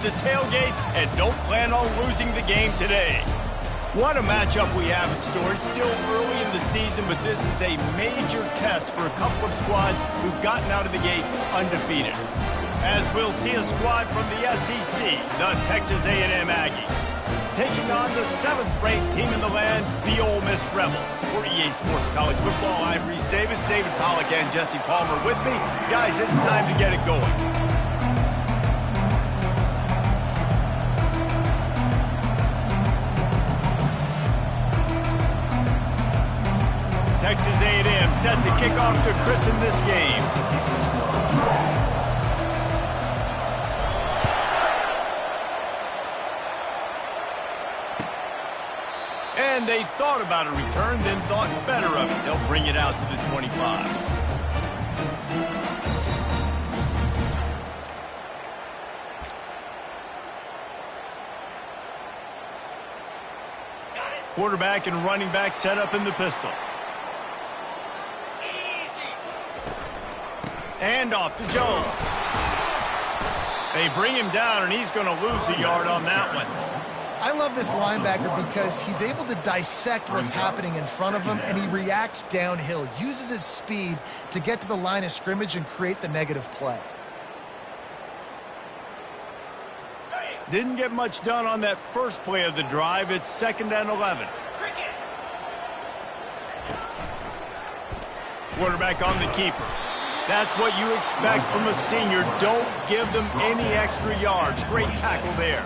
the tailgate and don't plan on losing the game today. What a matchup we have in store. It's still early in the season, but this is a major test for a couple of squads who've gotten out of the gate undefeated. As we'll see a squad from the SEC, the Texas A&M Aggies, taking on the 7th-ranked team in the land, the Ole Miss Rebels. For EA Sports College Football, I'm Reese Davis, David Pollack, and Jesse Palmer with me. Guys, it's time to get it going. Texas A&M set to kick off to christen this game. And they thought about a return, then thought better of it. They'll bring it out to the 25. Quarterback and running back set up in the pistol. And off to Jones. They bring him down, and he's going to lose a yard on that one. I love this linebacker because he's able to dissect what's happening in front of him, and he reacts downhill, uses his speed to get to the line of scrimmage and create the negative play. Didn't get much done on that first play of the drive. It's 2nd and 11. Quarterback on the keeper. That's what you expect from a senior. Don't give them any extra yards. Great tackle there.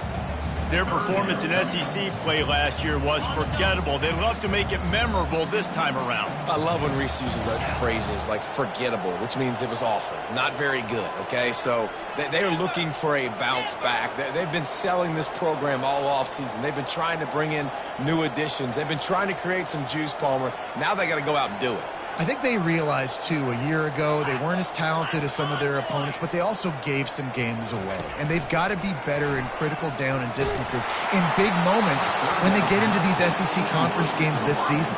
Their performance in SEC play last year was forgettable. They'd love to make it memorable this time around. I love when Reese uses that phrases like forgettable, which means it was awful, not very good, okay? So they're looking for a bounce back. They've been selling this program all offseason. They've been trying to bring in new additions. They've been trying to create some juice, Palmer. Now they got to go out and do it. I think they realized, too, a year ago they weren't as talented as some of their opponents, but they also gave some games away. And they've got to be better in critical down and distances in big moments when they get into these SEC conference games this season.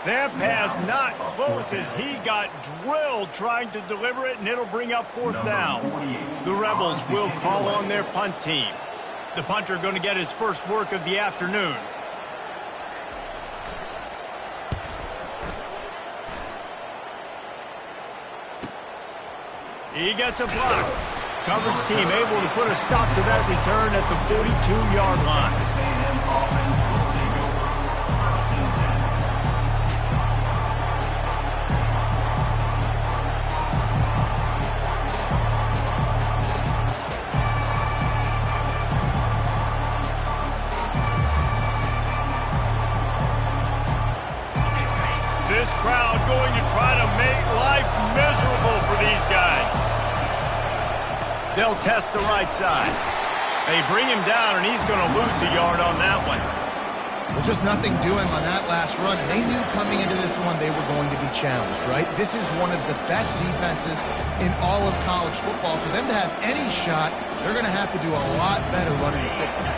That pass not close as he got drilled trying to deliver it, and it'll bring up 4th down. The Rebels will call on their punt team. The punter going to get his first work of the afternoon. He gets a block. Coverage team able to put a stop to that return at the 42-yard line. This crowd going to try to make life miserable for these guys. They'll test the right side. They bring him down, and he's going to lose a yard on that one. Well, just nothing doing on that last run. And they knew coming into this one they were going to be challenged, right? This is one of the best defenses in all of college football. For them to have any shot, they're going to have to do a lot better running the football.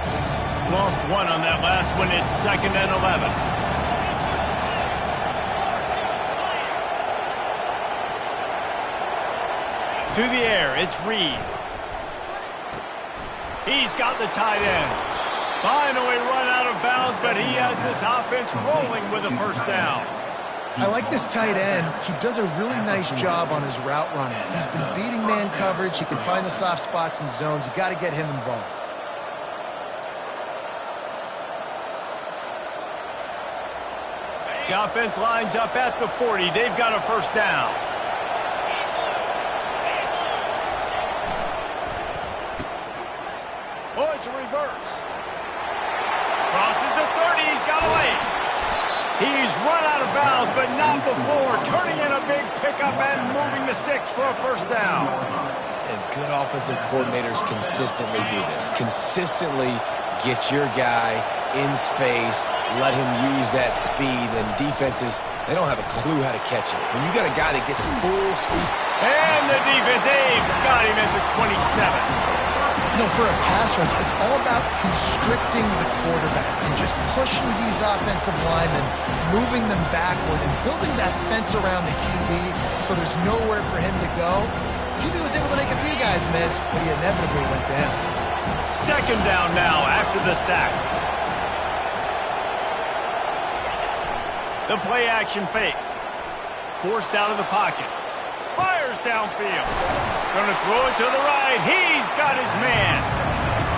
Lost one on that last one. It's 2nd and 11. To the air, it's Reed. He's got the tight end. Finally run out of bounds, but he has this offense rolling with a 1st down. I like this tight end. He does a really nice job on his route running. He's been beating man coverage. He can find the soft spots and zones. You got to get him involved. The offense lines up at the 40. They've got a 1st down. Oh, it's a reverse. Crosses the 30. He's got away. He's run out of bounds, but not before. Turning in a big pickup and moving the sticks for a 1st down. And good offensive coordinators consistently do this. Consistently get your guy in space, let him use that speed, and defenses, they don't have a clue how to catch him. When you got a guy that gets full speed. And the defense, they've got him at the 27. You know, for a pass rush, it's all about constricting the quarterback and just pushing these offensive linemen, moving them backward, and building that fence around the QB so there's nowhere for him to go. QB was able to make a few guys miss, but he inevitably went down. Second down now after the sack. The play action fake. Forced out of the pocket. Fires downfield. Going to throw it to the right. He's got his man.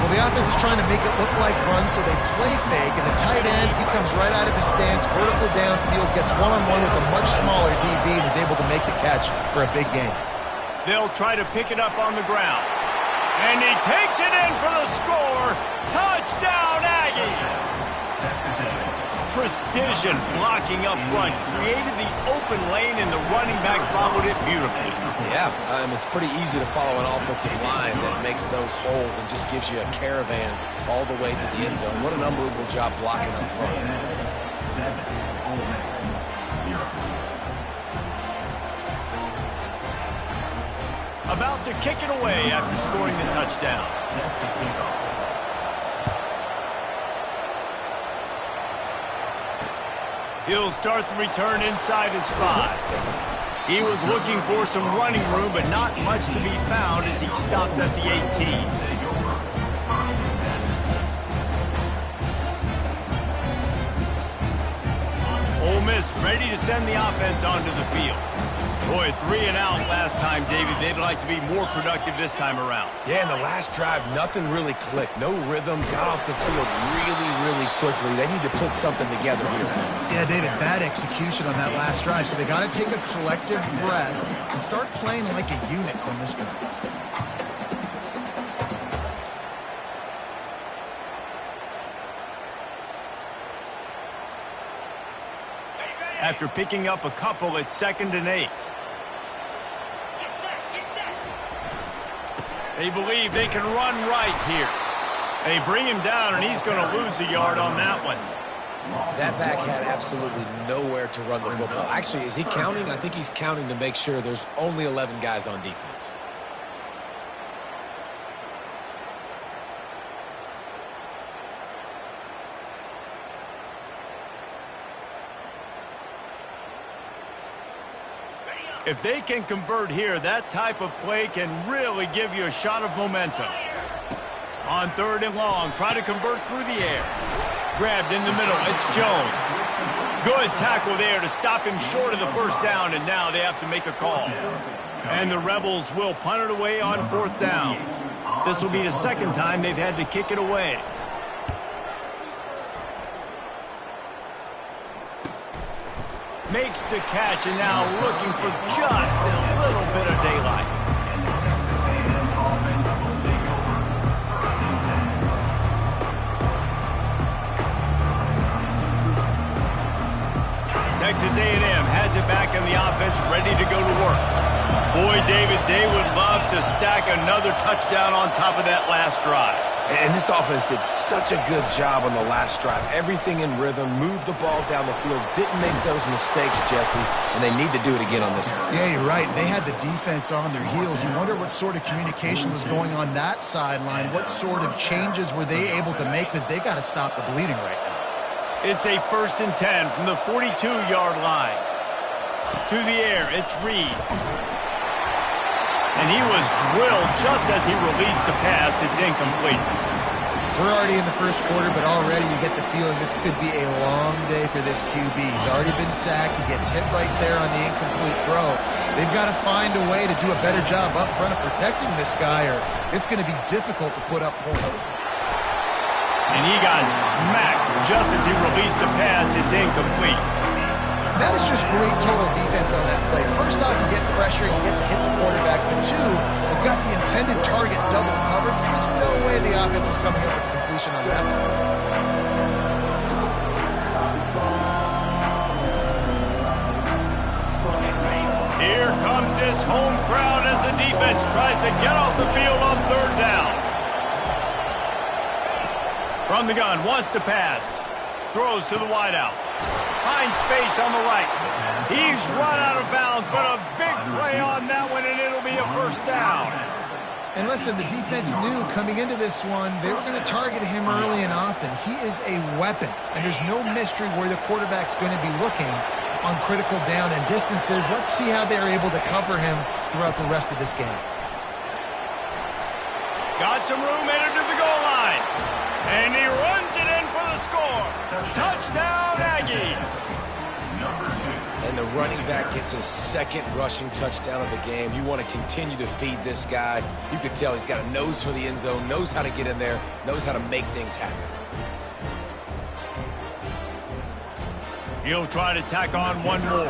Well, the offense is trying to make it look like run, so they play fake, and the tight end, he comes right out of his stance, vertical downfield, gets one-on-one with a much smaller DB, and is able to make the catch for a big gain. They'll try to pick it up on the ground. And he takes it in for the score. Touchdown, Aggies! Precision blocking up front created the open lane, and the running back followed it beautifully. Yeah, it's pretty easy to follow an offensive line that makes those holes and just gives you a caravan all the way to the end zone. What an unbelievable job blocking up front. About to kick it away after scoring the touchdown. He'll start the return inside his 5. He was looking for some running room, but not much to be found as he stopped at the 18. Ole Miss ready to send the offense onto the field. Boy, 3 and out last time, David. They'd like to be more productive this time around. Yeah, in the last drive, nothing really clicked. No rhythm, got off the field really quickly. They need to put something together here. Yeah, David, bad execution on that last drive, so they got to take a collective breath and start playing like a unit on this one. After picking up a couple, it's 2nd and 8. They believe they can run right here. They bring him down, and he's going to lose a yard on that one. That back had absolutely nowhere to run the football. Actually, is he counting? I think he's counting to make sure there's only 11 guys on defense. If they can convert here, that type of play can really give you a shot of momentum. On 3rd and long, try to convert through the air. Grabbed in the middle, it's Jones. Good tackle there to stop him short of the first down, and now they have to make a call. And the Rebels will punt it away on 4th down. This will be the 2nd time they've had to kick it away. Makes the catch, and now looking for just a little bit of daylight. Texas A&M has it back in the offense, ready to go to work. Boy, David, they would love to stack another touchdown on top of that last drive. And this offense did such a good job on the last drive. Everything in rhythm, moved the ball down the field, didn't make those mistakes, Jesse, and they need to do it again on this one. Yeah, you're right. They had the defense on their heels. You wonder what sort of communication was going on that sideline. What sort of changes were they able to make, because they got to stop the bleeding right now. It's a 1st and 10 from the 42-yard line. To the air, it's Reed. And he was drilled just as he released the pass. It's incomplete. We're already in the first quarter, but already you get the feeling this could be a long day for this QB. He's already been sacked. He gets hit right there on the incomplete throw. They've got to find a way to do a better job up front of protecting this guy, or it's going to be difficult to put up points. And he got smacked just as he released the pass. It's incomplete. That is just great total defense on that play. First off, you get pressure, you get to hit the quarterback. But 2, you've got the intended target double covered. There was no way the offense was coming up with a completion on that one. Here comes this home crowd as the defense tries to get off the field on 3rd down. From the gun, wants to pass. Throws to the wideout. Finds space on the right. He's run out of bounds, but a big play on that one, and it'll be a 1st down. And listen, the defense knew coming into this one, they were going to target him early and often. He is a weapon, and there's no mystery where the quarterback's going to be looking on critical down and distances. Let's see how they're able to cover him throughout the rest of this game. Got some room, headed to the goal line. Touchdown, Aggies! And the running back gets his second rushing touchdown of the game. You want to continue to feed this guy. You can tell he's got a nose for the end zone, knows how to get in there, knows how to make things happen. He'll try to tack on one more.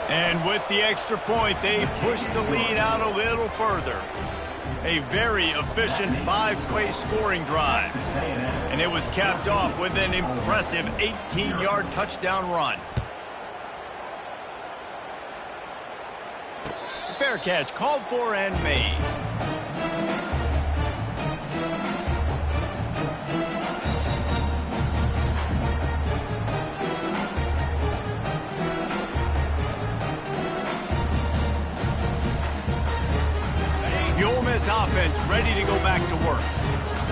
And with the extra point, they push the lead out a little further. A very efficient 5-play scoring drive. And it was capped off with an impressive 18-yard touchdown run. Fair catch called for and made. The Ole Miss offense ready to go back to work.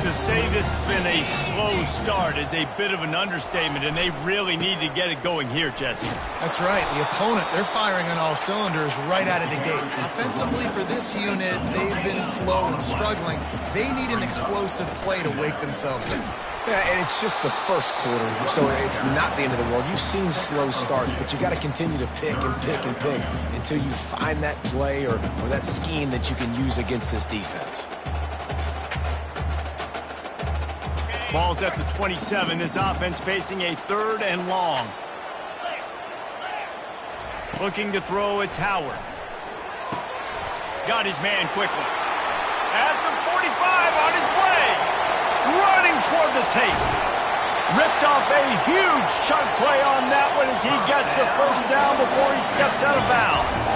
To say this has been a slow start is a bit of an understatement, and they really need to get it going here, Jesse. That's right. The opponent, they're firing on all cylinders right out of the gate. Offensively, for this unit, they've been slow and struggling. They need an explosive play to wake themselves in. Yeah, and it's just the first quarter, so it's not the end of the world. You've seen slow starts, but you got to continue to pick and pick and pick until you find that play or that scheme that you can use against this defense. Ball's at the 27. This offense facing a 3rd and long. Looking to throw, it's Howard. Got his man quickly. At the 45, on his way. Running toward the tape. Ripped off a huge chunk play on that one as he gets the first down before he steps out of bounds.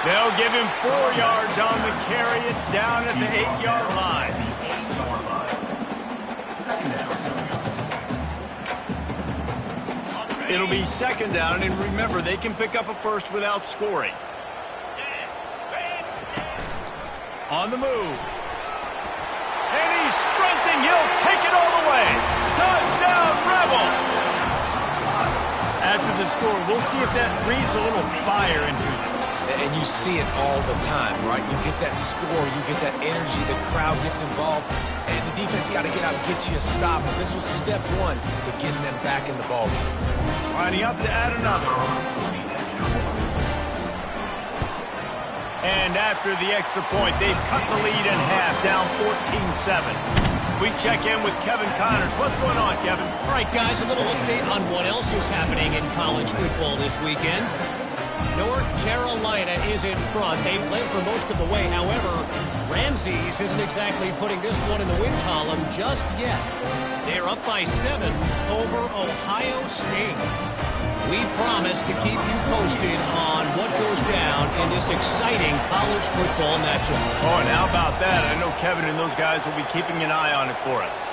They'll give him 4 yards on the carry. It's down at the 8-yard line. It'll be 2nd down, and remember, they can pick up a first without scoring. On the move. And he's sprinting. He'll take it all the way. Touchdown, Rebels! After the score, we'll see if that breathes a little fire into them. And you see it all the time, right? You get that score, you get that energy, the crowd gets involved, and the defense got to get out and get you a stop. And this was step 1 to getting them back in the ballgame. Lining up to add another. And after the extra point, they've cut the lead in half, down 14-7. We check in with Kevin Connors. What's going on, Kevin? All right, guys, a little update on what else is happening in college football this weekend. North Carolina is in front. They've led for most of the way. However, Ramses isn't exactly putting this one in the win column just yet. They're up by 7 over Ohio State. We promise to keep you posted on what goes down in this exciting college football matchup. Oh, and how about that? I know Kevin and those guys will be keeping an eye on it for us.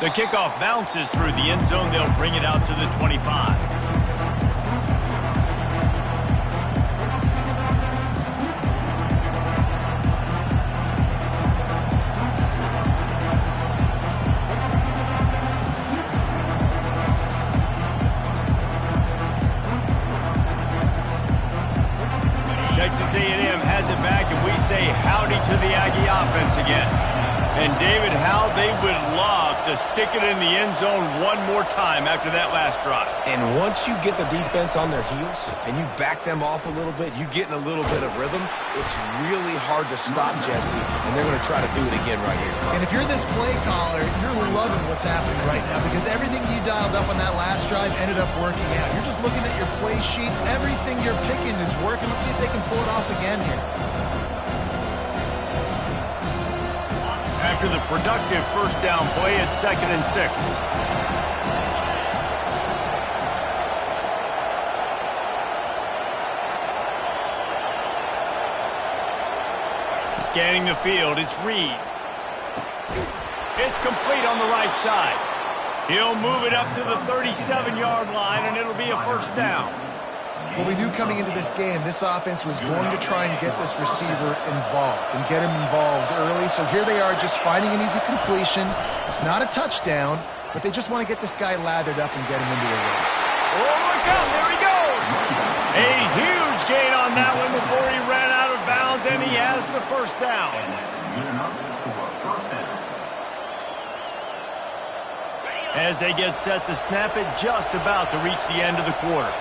The kickoff bounces through the end zone. They'll bring it out to the 25. Texas A&M has it back, and we say howdy to the Aggie offense again. And, David, how they would love to stick it in the end zone one more time after that last drive. And once you get the defense on their heels and you back them off a little bit, you get in a little bit of rhythm, it's really hard to stop, Jesse, and they're going to try to do it again right here. And if you're this play caller, you're loving what's happening right now because everything you dialed up on that last drive ended up working out. You're just looking at your play sheet. Everything you're picking is working. Let's see if they can pull it off again here. After the productive first down play, it's 2nd and 6. Scanning the field, it's Reed. It's complete on the right side. He'll move it up to the 37-yard line, and it'll be a first down. Well, we knew coming into this game, this offense was going to try and get this receiver involved and get him involved early. So here they are just finding an easy completion. It's not a touchdown, but they just want to get this guy lathered up and get him into a run. Oh, look out. There he goes. A huge gain on that one before he ran out of bounds, and he has the first down. As they get set to snap it, just about to reach the end of the quarter.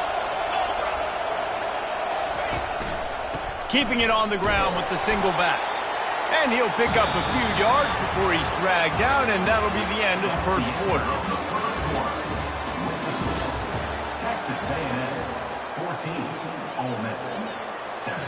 Keeping it on the ground with the single back. And he'll pick up a few yards before he's dragged down, and that'll be the end of the first quarter. Texas A&M 14, Ole Miss 7.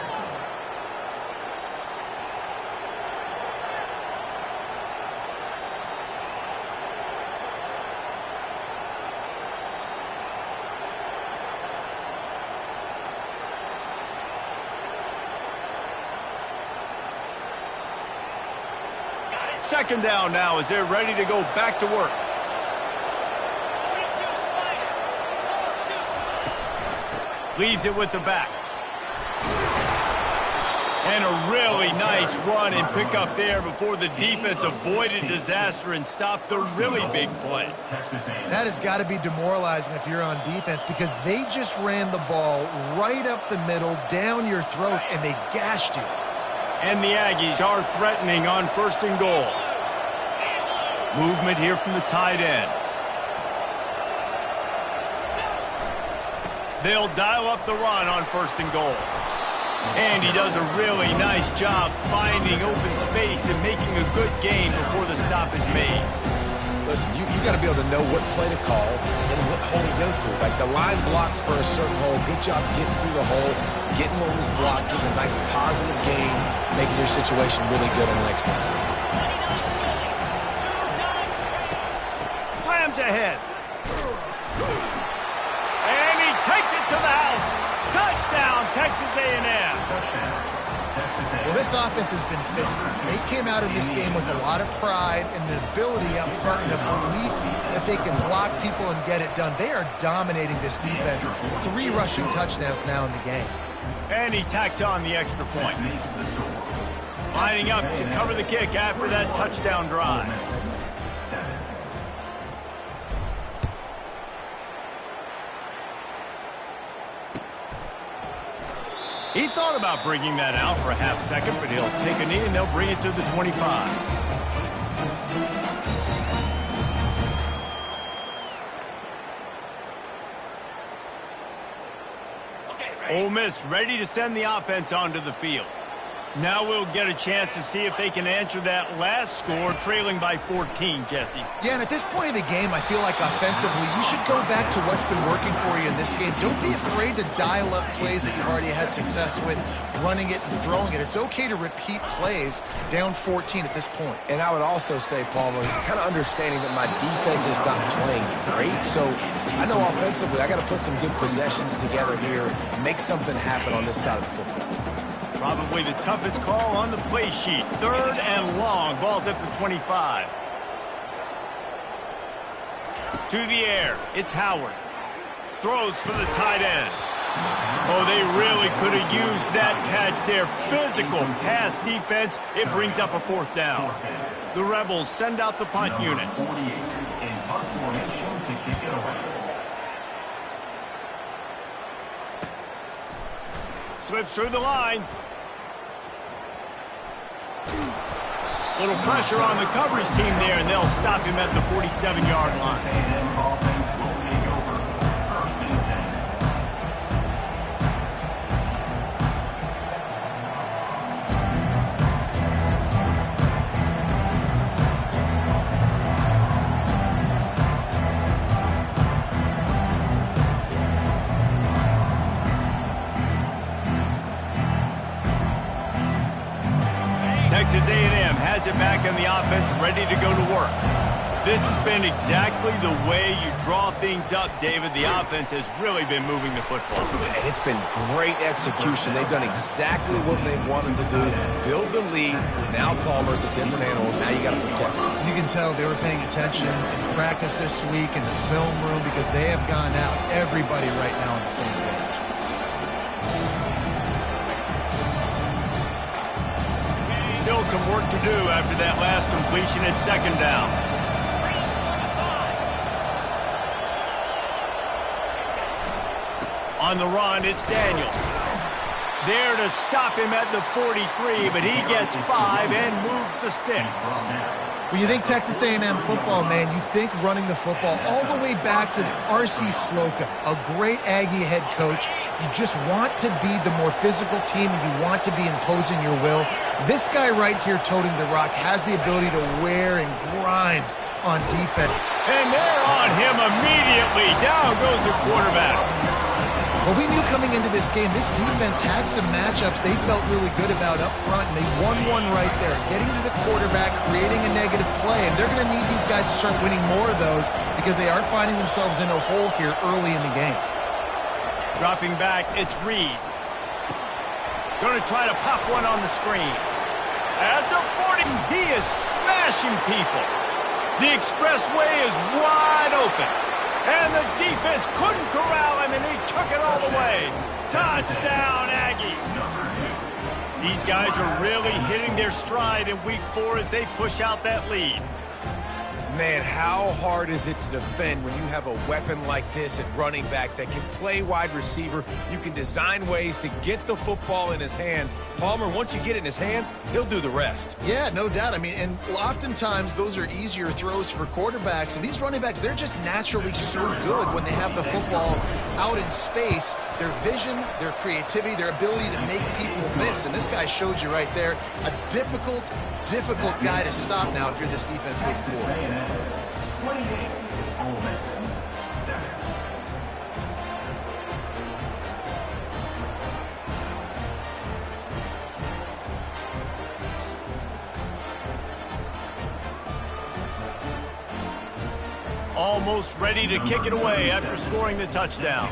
Second down now as they're ready to go back to work. Leaves it with the back. And a really nice run and pick up there before the defense avoided disaster and stopped the really big play. That has got to be demoralizing if you're on defense because they just ran the ball right up the middle, down your throats, and they gashed you. And the Aggies are threatening on first and goal. Movement here from the tight end. They'll dial up the run on first and goal. And he does a really nice job finding open space and making a good gain before the stop is made. Listen, you got to be able to know what play to call and what hole to go through. Like the line blocks for a certain hole. Good job getting through the hole, getting what was blocked, getting a nice positive gain, making your situation really good on the next time. Slams ahead. And he takes it to the house. Touchdown, Texas A&M. Well, this offense has been physical. They came out in this game with a lot of pride and the ability up front and a belief that they can block people and get it done. They are dominating this defense. 3 rushing touchdowns now in the game. And he tacks on the extra point. Lining up to cover the kick after that touchdown drive. He thought about bringing that out for a half second, but he'll take a knee and they'll bring it to the 25. Ole Miss ready to send the offense onto the field. Now we'll get a chance to see if they can answer that last score, trailing by 14, Jesse. Yeah, and at this point in the game, I feel like offensively, you should go back to what's been working for you in this game. Don't be afraid to dial up plays that you've already had success with, running it and throwing it. It's okay to repeat plays down 14 at this point. And I would also say, Palmer, kind of understanding that my defense is not playing great, so I know offensively I got to put some good possessions together here, make something happen on this side of the football. Probably the toughest call on the play sheet. Third and long. Ball's at the 25. To the air. It's Howard. Throws for the tight end. Oh, they really could have used that catch there. Physical pass defense. It brings up a fourth down. The Rebels send out the punt unit. Slips through the line. Little pressure on the coverage team there, and they'll stop him at the 47-yard line. Texas A&M has it back on the offense, ready to go to work. This has been exactly the way you draw things up, David. The offense has really been moving the football. And it's been great execution. They've done exactly what they wanted to do. Build the lead. Now Palmer's a different animal. Now you got to protect him. You can tell they were paying attention in practice this week in the film room because they have gone out, everybody right now on the same page. Still some work to do after that last completion at second down. On the run, it's Daniels. There to stop him at the 43, but he gets 5 and moves the sticks. When you think Texas A&M football, man, you think running the football all the way back to R.C. Slocum, a great Aggie head coach. You just want to be the more physical team, and you want to be imposing your will. This guy right here toting the rock has the ability to wear and grind on defense. And they're on him immediately. Down goes the quarterback. Well, we knew coming into this game, this defense had some matchups they felt really good about up front, and they won one right there, getting to the quarterback, creating a negative play, and they're going to need these guys to start winning more of those because they are finding themselves in a hole here early in the game. Dropping back, it's Reed. Going to try to pop one on the screen. At the 40, he is smashing people. The expressway is wide open. And the defense couldn't corral him, and he took it all the way. Touchdown, Aggie. These guys are really hitting their stride in week 4 as they push out that lead. Man, how hard is it to defend when you have a weapon like this at running back that can play wide receiver? You can design ways to get the football in his hand. Palmer, once you get it in his hands, he'll do the rest. Yeah, no doubt. I mean, and oftentimes those are easier throws for quarterbacks. And these running backs, they're just naturally so good when they have the football out in space. Their vision, their creativity, their ability to make people miss. And this guy showed you right there, a difficult guy to stop now if you're this defense moving forward. 28, Ole Miss 7. Almost ready to kick it away after scoring the touchdown.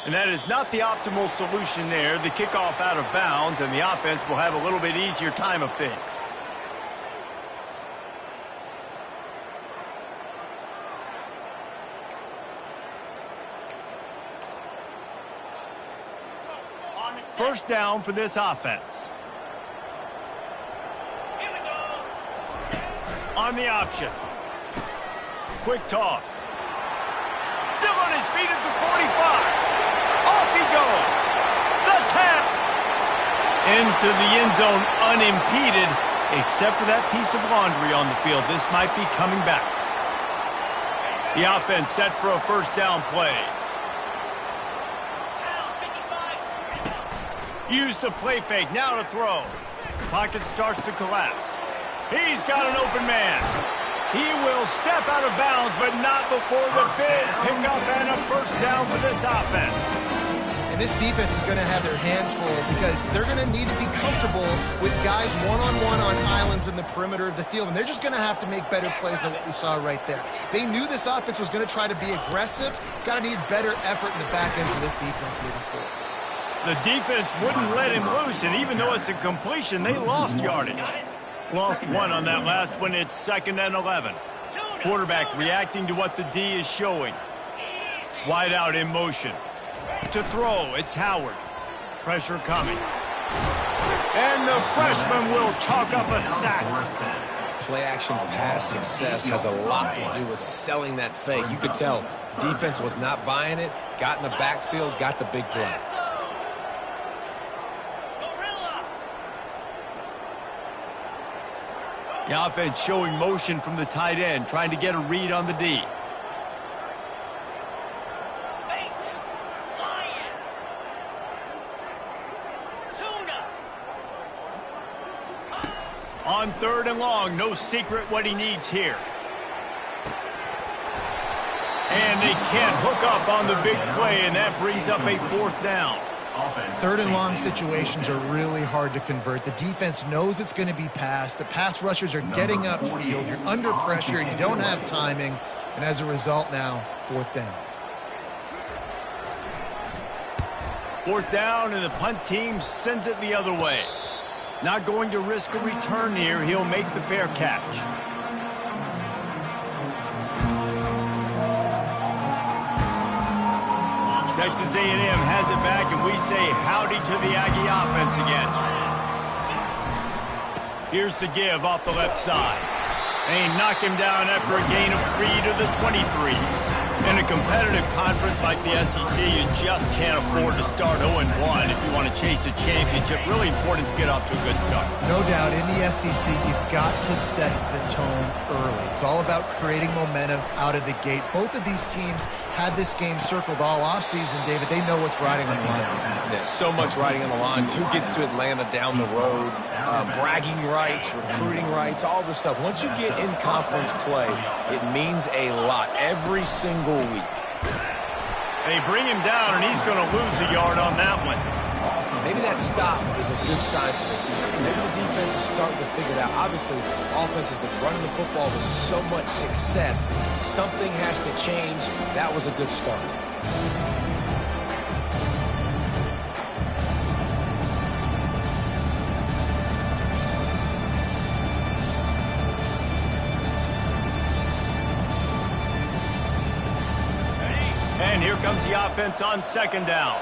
And that is not the optimal solution there. The kickoff out of bounds, and the offense will have a little bit easier time of things. First down for this offense. On the option. Quick toss. Still on his feet at the 45. Off he goes. The tap. Into the end zone unimpeded, except for that piece of laundry on the field. This might be coming back. The offense set for a first down play. Use the play fake. Now to throw. Pocket starts to collapse. He's got an open man. He will step out of bounds, but not before the big pickup and a first down for this offense. And this defense is going to have their hands full because they're going to need to be comfortable with guys one-on-one on islands in the perimeter of the field, and they're just going to have to make better plays than what we saw right there. They knew this offense was going to try to be aggressive. Got to need better effort in the back end for this defense moving forward. The defense wouldn't let him loose, and even though it's a completion, they lost yardage. Lost one on that last one. It's 2nd and 11. Quarterback reacting to what the D is showing. Wide out in motion. To throw, it's Howard. Pressure coming. And the freshman will chalk up a sack. Play action pass success has a lot to do with selling that fake. You could tell defense was not buying it, got in the backfield, got the big play. The offense showing motion from the tight end, trying to get a read on the D. On 3rd and long, no secret what he needs here. And they can't hook up on the big play, and that brings up a 4th down. Third and long situations are really hard to convert. The defense knows it's going to be passed. The pass rushers are getting upfield. You're under pressure. You don't have timing. And as a result now, fourth down. Fourth down, and the punt team sends it the other way. Not going to risk a return here. He'll make the fair catch. Texas A&M has it back, and we say howdy to the Aggie offense again. Here's the give off the left side. They knock him down after a gain of 3 to the 23. In a competitive conference like the SEC, you just can't afford to start 0-1 if you want to chase a championship. Really important to get off to a good start. No doubt, in the SEC, you've got to set the tone early. It's all about creating momentum out of the gate. Both of these teams had this game circled all offseason, David. They know what's riding on the line. There's so much riding on the line. Who gets to Atlanta down the road? Bragging rights, recruiting rights, all this stuff. Once you get in conference play, it means a lot every single week. They bring him down, and he's going to lose a yard on that one. Maybe that stop is a good sign for this defense. Maybe the defense is starting to figure it out. Obviously, offense has been running the football with so much success. Something has to change. That was a good start. And here comes the offense on second down.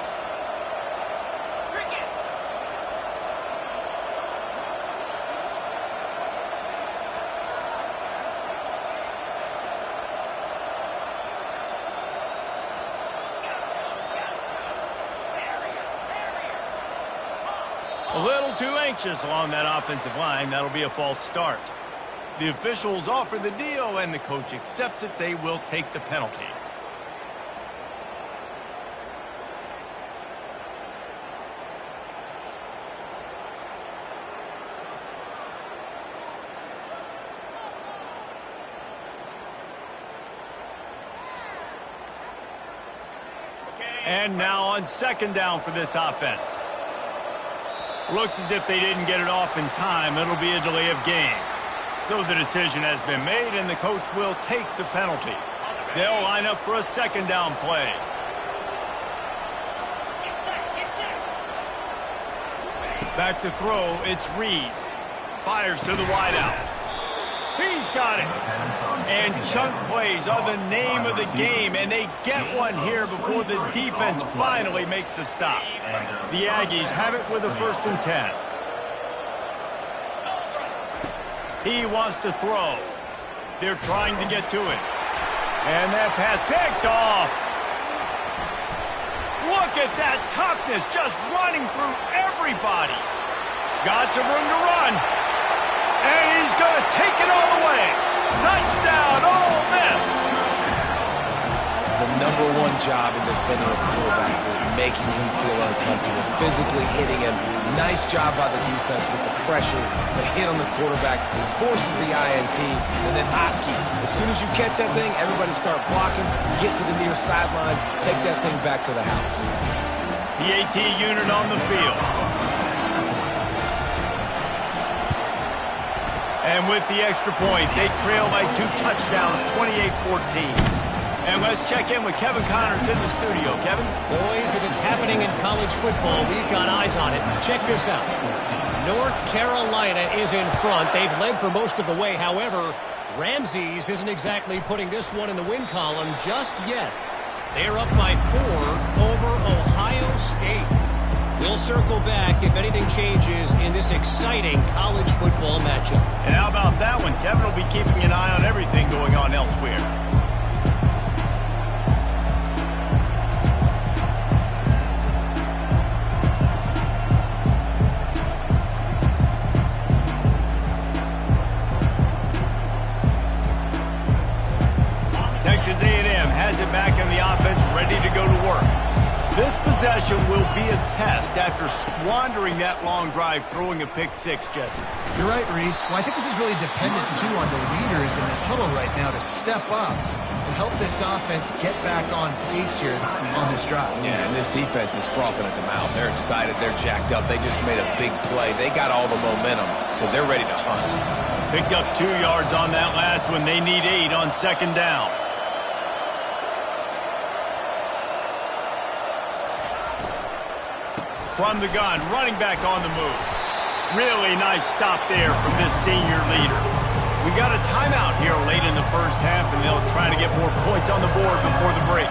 A little too anxious along that offensive line. That'll be a false start. The officials offer the deal, and the coach accepts it. They will take the penalty. And now on second down for this offense. Looks as if they didn't get it off in time. It'll be a delay of game. So the decision has been made, and the coach will take the penalty. They'll line up for a second down play. Back to throw, it's Reed. Fires to the wideout. He's got it. And chunk plays are the name of the game, and they get one here before the defense finally makes the stop. The Aggies have it with a 1st and 10. He wants to throw. They're trying to get to it. And that pass picked off. Look at that toughness, just running through everybody. Got some room to run. And he's going to take it all the way. Touchdown, Ole Miss. The #1 job in defending a quarterback is making him feel uncomfortable, physically hitting him. Nice job by the defense with the pressure, the hit on the quarterback, forces the INT, and then Oski. As soon as you catch that thing, everybody start blocking, get to the near sideline, take that thing back to the house. The AT unit on the field. And with the extra point, they trail by 2 touchdowns, 28-14. And let's check in with Kevin Connors in the studio. Kevin? Boys, if it's happening in college football, we've got eyes on it. Check this out. North Carolina is in front. They've led for most of the way. However, Ramses isn't exactly putting this one in the win column just yet. They're up by 4 over Ohio State. We'll circle back if anything changes in this exciting college football matchup. And how about that one? Kevin will be keeping an eye on everything going on elsewhere. Texas A&M has it back in the offense, ready to go to work. This possession will be a test after squandering that long drive, throwing a pick-6, Jesse. You're right, Reese. Well, I think this is really dependent, too, on the leaders in this huddle right now to step up and help this offense get back on pace here on this drive. Yeah, and this defense is frothing at the mouth. They're excited. They're jacked up. They just made a big play. They got all the momentum, so they're ready to hunt. Picked up 2 yards on that last one. They need 8 on second down. From the gun, running back on the move. Really nice stop there from this senior leader. We got a timeout here late in the first half, and they'll try to get more points on the board before the break.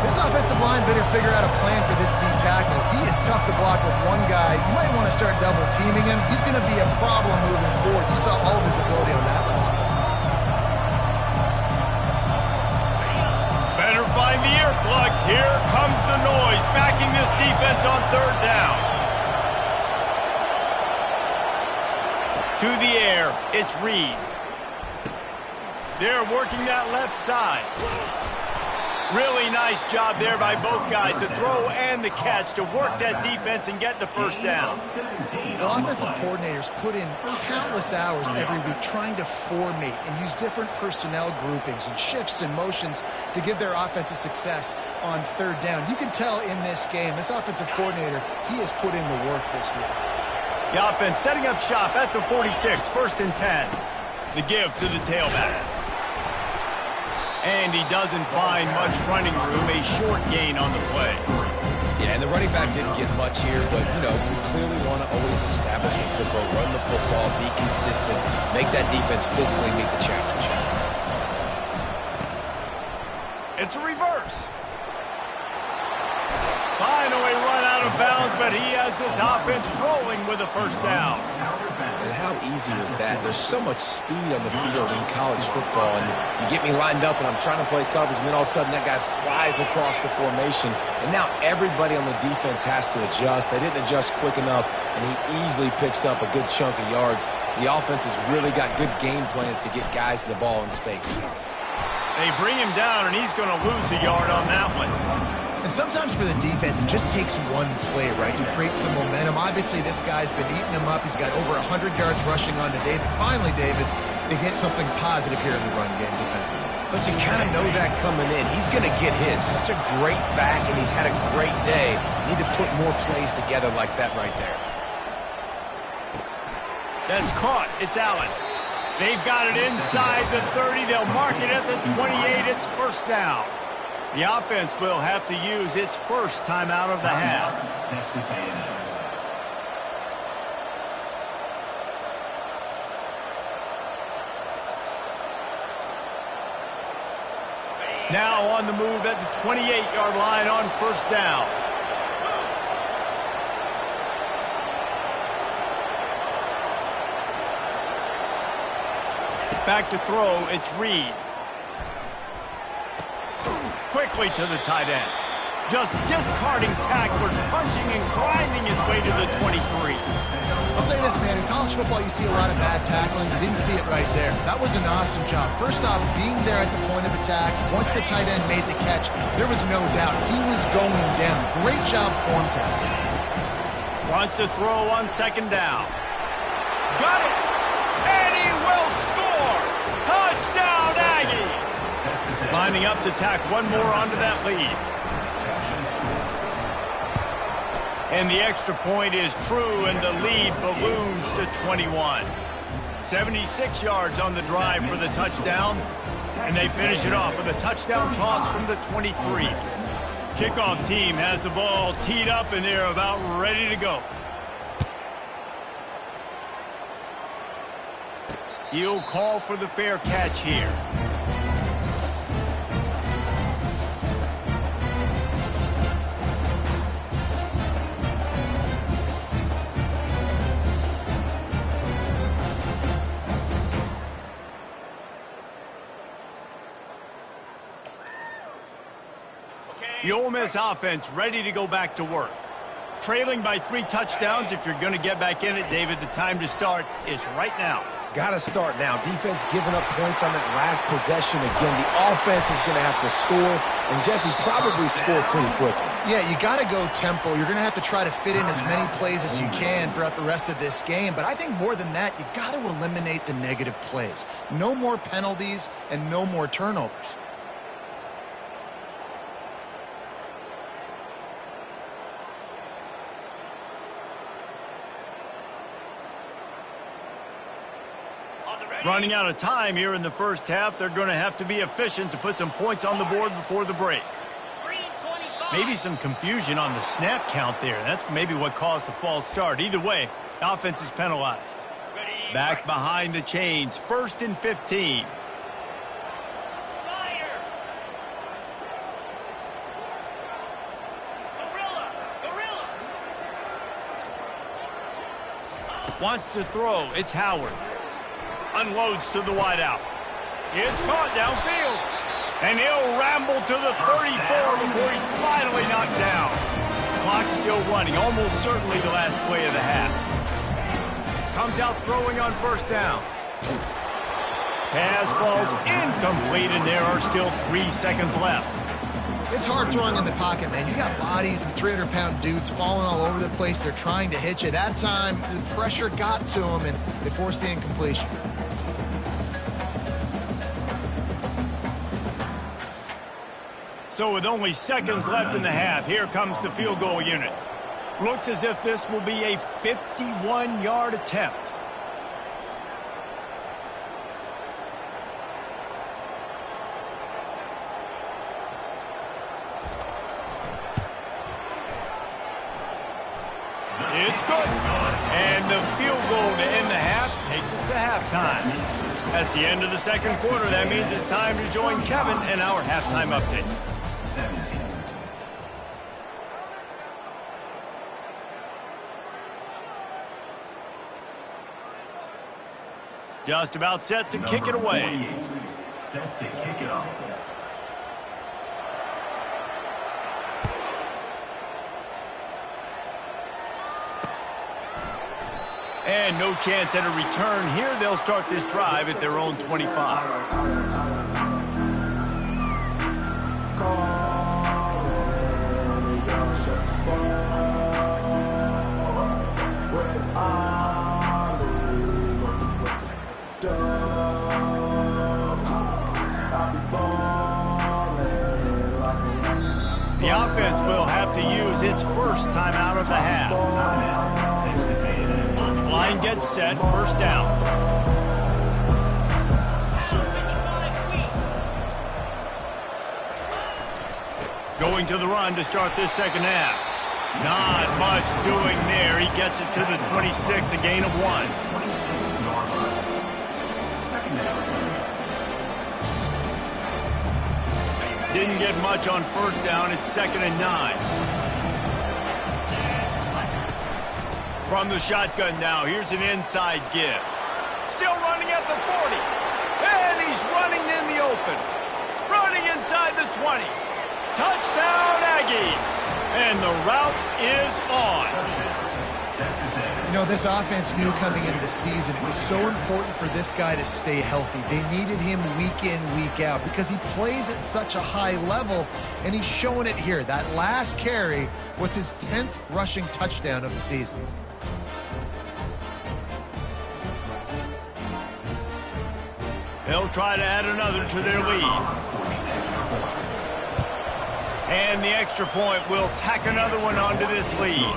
This offensive line better figure out a plan for this D tackle. He is tough to block with one guy. You might want to start double teaming him. He's going to be a problem moving forward. You saw all of his ability on that last play. Better find the earplugs. Here comes the noise, backing this defense on third down. To the air, it's Reed. They're working that left side. Really nice job there by both guys to throw and the catch to work that defense and get the first down. Well, offensive coordinators put in countless hours every week trying to formate and use different personnel groupings and shifts and motions to give their offense a success on third down. You can tell in this game, this offensive coordinator, he has put in the work this week. The offense setting up shop at the 46, 1st and 10. The give to the tailback. And he doesn't find much running room, a short gain on the play. Yeah, and the running back didn't get much here, but, you know, you clearly want to always establish the tempo, run the football, be consistent, make that defense physically meet the challenge. It's a reverse. Finally run out of bounds, but he has this offense rolling with a first down. And how easy was that? There's so much speed on the field in college football, and you get me lined up and I'm trying to play coverage, and then all of a sudden that guy flies across the formation, and now everybody on the defense has to adjust. They didn't adjust quick enough, and he easily picks up a good chunk of yards. The offense has really got good game plans to get guys to the ball in space. They bring him down, and he's going to lose a yard on that one. And sometimes for the defense, it just takes one play, right, to create some momentum. Obviously, this guy's been eating him up. He's got over 100 yards rushing onto David. Finally, David, they get something positive here in the run game defensively. But you kind of know that coming in. He's going to get his. Such a great back, and he's had a great day. Need to put more plays together like that right there. That's caught. It's Allen. They've got it inside the 30. They'll mark it at the 28. It's first down. The offense will have to use its first timeout of the half. Now on the move at the 28-yard line on first down. Back to throw, it's Reed. Quickly to the tight end. Just discarding tacklers, punching and grinding his way to the 23. I'll say this, man. In college football, you see a lot of bad tackling. You didn't see it right there. That was an awesome job. First off, being there at the point of attack. Once the tight end made the catch, there was no doubt he was going down. Great job form tackling. Wants to throw on second down. Got it! And he will score! Touchdown, Aggies! Lining up to tack one more onto that lead. And the extra point is true, and the lead balloons to 21. 76 yards on the drive for the touchdown, and they finish it off with a touchdown toss from the 23. Kickoff team has the ball teed up, and they're about ready to go. He'll call for the fair catch here. The Ole Miss offense ready to go back to work. Trailing by 3 touchdowns. If you're going to get back in it, David, the time to start is right now. Got to start now. Defense giving up points on that last possession. Again, the offense is going to have to score, and Jesse probably score pretty quickly. Yeah, you got to go tempo. You're going to have to try to fit in as many plays as you can throughout the rest of this game. But I think more than that, you got to eliminate the negative plays. No more penalties and no more turnovers. Running out of time here in the first half, they're going to have to be efficient to put some points on the board before the break. Maybe some confusion on the snap count there. That's maybe what caused the false start. Either way, the offense is penalized. Back behind the chains, 1st and 15. Wants to throw. It's Howard. Unloads to the wideout. It's caught downfield. And he'll ramble to the 34 before he's finally knocked down. Clock still running. Almost certainly the last play of the half. Comes out throwing on 1st down. Pass falls incomplete, and there are still 3 seconds left. It's hard throwing in the pocket, man. You got bodies and 300-pound dudes falling all over the place. They're trying to hit you. That time, the pressure got to them, and they forced the incompletion. So with only seconds left in the half, here comes the field goal unit. Looks as if this will be a 51-yard attempt. It's good. And the field goal to end the half takes us to halftime. That's the end of the second quarter. That means it's time to join Kevin in our halftime update. Just about set to kick it away. Set to kick it off. And no chance at a return here. They'll start this drive at their own 25. The offense will have to use its first time out of the half. Line gets set, 1st down. Going to the run to start this second half. Not much doing there. He gets it to the 26, a gain of 1. Didn't get much on 1st down. It's 2nd and 9. From the shotgun now, here's an inside give. Still running at the 40. And he's running in the open. Running inside the 20. Touchdown, Aggies. And the route is on. You know, this offense knew coming into the season it was so important for this guy to stay healthy. They needed him week in, week out because he plays at such a high level, and he's showing it here. That last carry was his 10th rushing touchdown of the season. They'll try to add another to their lead. And the extra point will tack another one onto this lead.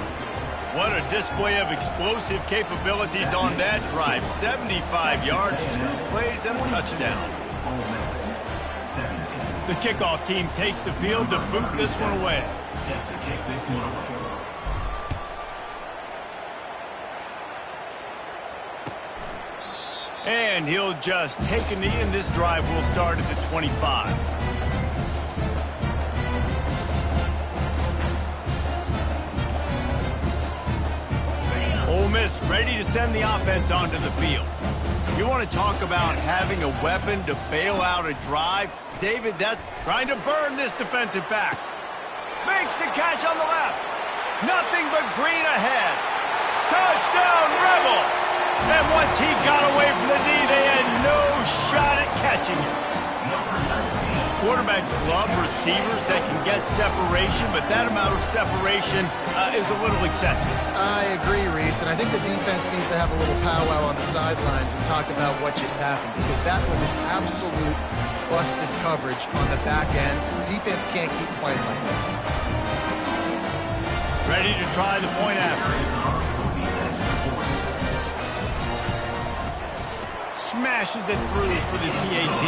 What a display of explosive capabilities on that drive. 75 yards, 2 plays, and a touchdown. The kickoff team takes the field to boot this one away. And he'll just take a knee, and this drive will start at the 25. Ole Miss ready to send the offense onto the field. You want to talk about having a weapon to bail out a drive? David, that's trying to burn this defensive back. Makes the catch on the left. Nothing but green ahead. Touchdown, Rebels! And once he got away from the D, they had no shot at catching him. Quarterbacks love receivers that can get separation, but that amount of separation is a little excessive. I agree, Reese, and I think the defense needs to have a little powwow on the sidelines and talk about what just happened, because that was an absolute busted coverage on the back end. Defense can't keep playing like that. Ready to try the point after. smashes it through for the PAT.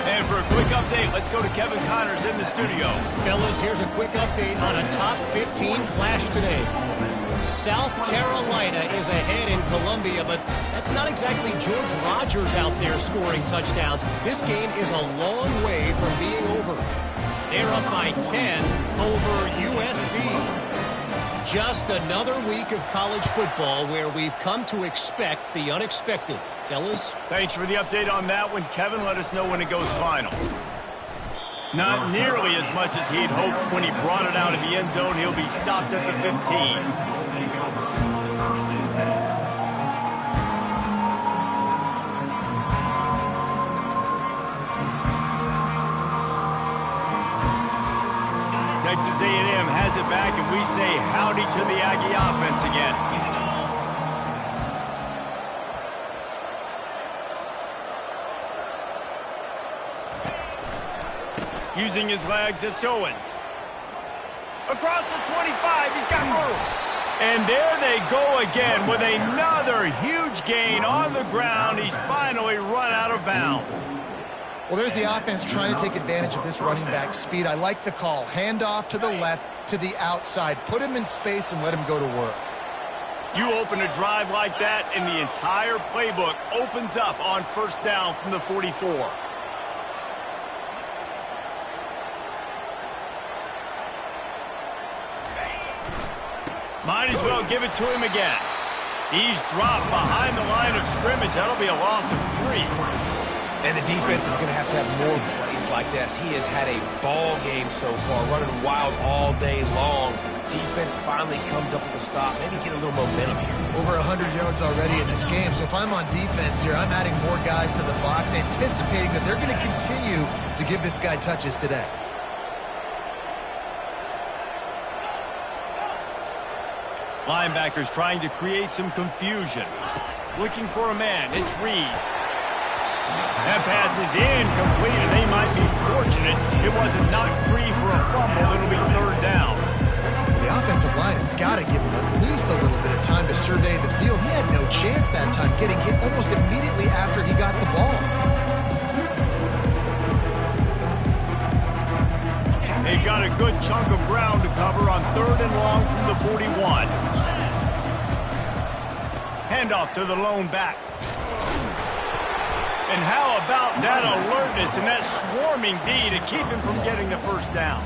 And for a quick update, let's go to Kevin Connors in the studio. Fellas, here's a quick update on a top 15 clash today. South Carolina is ahead in Columbia, but that's not exactly George Rogers out there scoring touchdowns. This game is a long way from being over. They're up by 10 over USC. Just another week of college football where we've come to expect the unexpected. Fellas? Thanks for the update on that one, Kevin. Let us know when it goes final. Not nearly as much as he'd hoped when he brought it out of the end zone. He'll be stopped at the 15. Texas A&M has it back, and we say howdy to the Aggie offense again. Using his legs, it's Owens. Across the 25, he's got room. And there they go again with another huge gain on the ground. He's finally run out of bounds. Well, there's the offense trying to take advantage of this running back speed. I like the call. Hand off to the left, to the outside. Put him in space and let him go to work. You open a drive like that, and the entire playbook opens up on first down from the 44. Might as well give it to him again. He's dropped behind the line of scrimmage. That'll be a loss of 3. And the defense is going to have more plays like this. He has had a ball game so far, running wild all day long. Defense finally comes up with a stop. Maybe get a little momentum here. Over 100 yards already in this game. So if I'm on defense here, I'm adding more guys to the box, anticipating that they're going to continue to give this guy touches today. Linebackers trying to create some confusion. Looking for a man. It's Reed. That pass is incomplete, and they might be fortunate it wasn't knocked free for a fumble. It'll be third down. The offensive line has got to give him at least a little bit of time to survey the field. He had no chance that time, getting hit almost immediately after he got the ball. They've got a good chunk of ground to cover on third and long from the 41. Handoff to the lone back. And how about that alertness and that swarming D to keep him from getting the first down?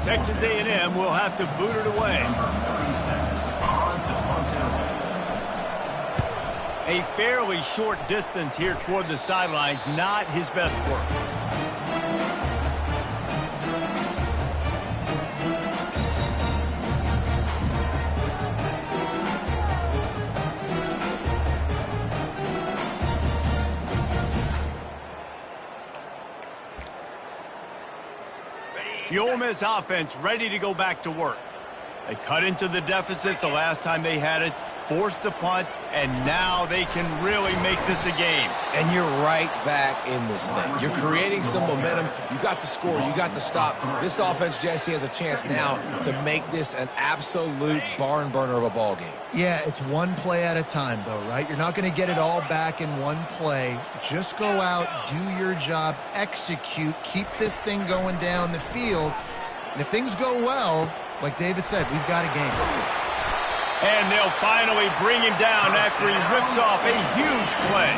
Texas A&M will have to boot it away. A fairly short distance here toward the sidelines, not his best work. The Ole Miss offense ready to go back to work. They cut into the deficit the last time they had it, forced the punt, and now they can really make this a game. And you're right back in this thing. You're creating some momentum. You got the score. You got the stop. This offense, Jesse, has a chance now to make this an absolute barn burner of a ball game. Yeah, it's one play at a time, though, right? You're not going to get it all back in one play. Just go out, do your job, execute, keep this thing going down the field. And if things go well, like David said, we've got a game. And they'll finally bring him down after he rips off a huge play.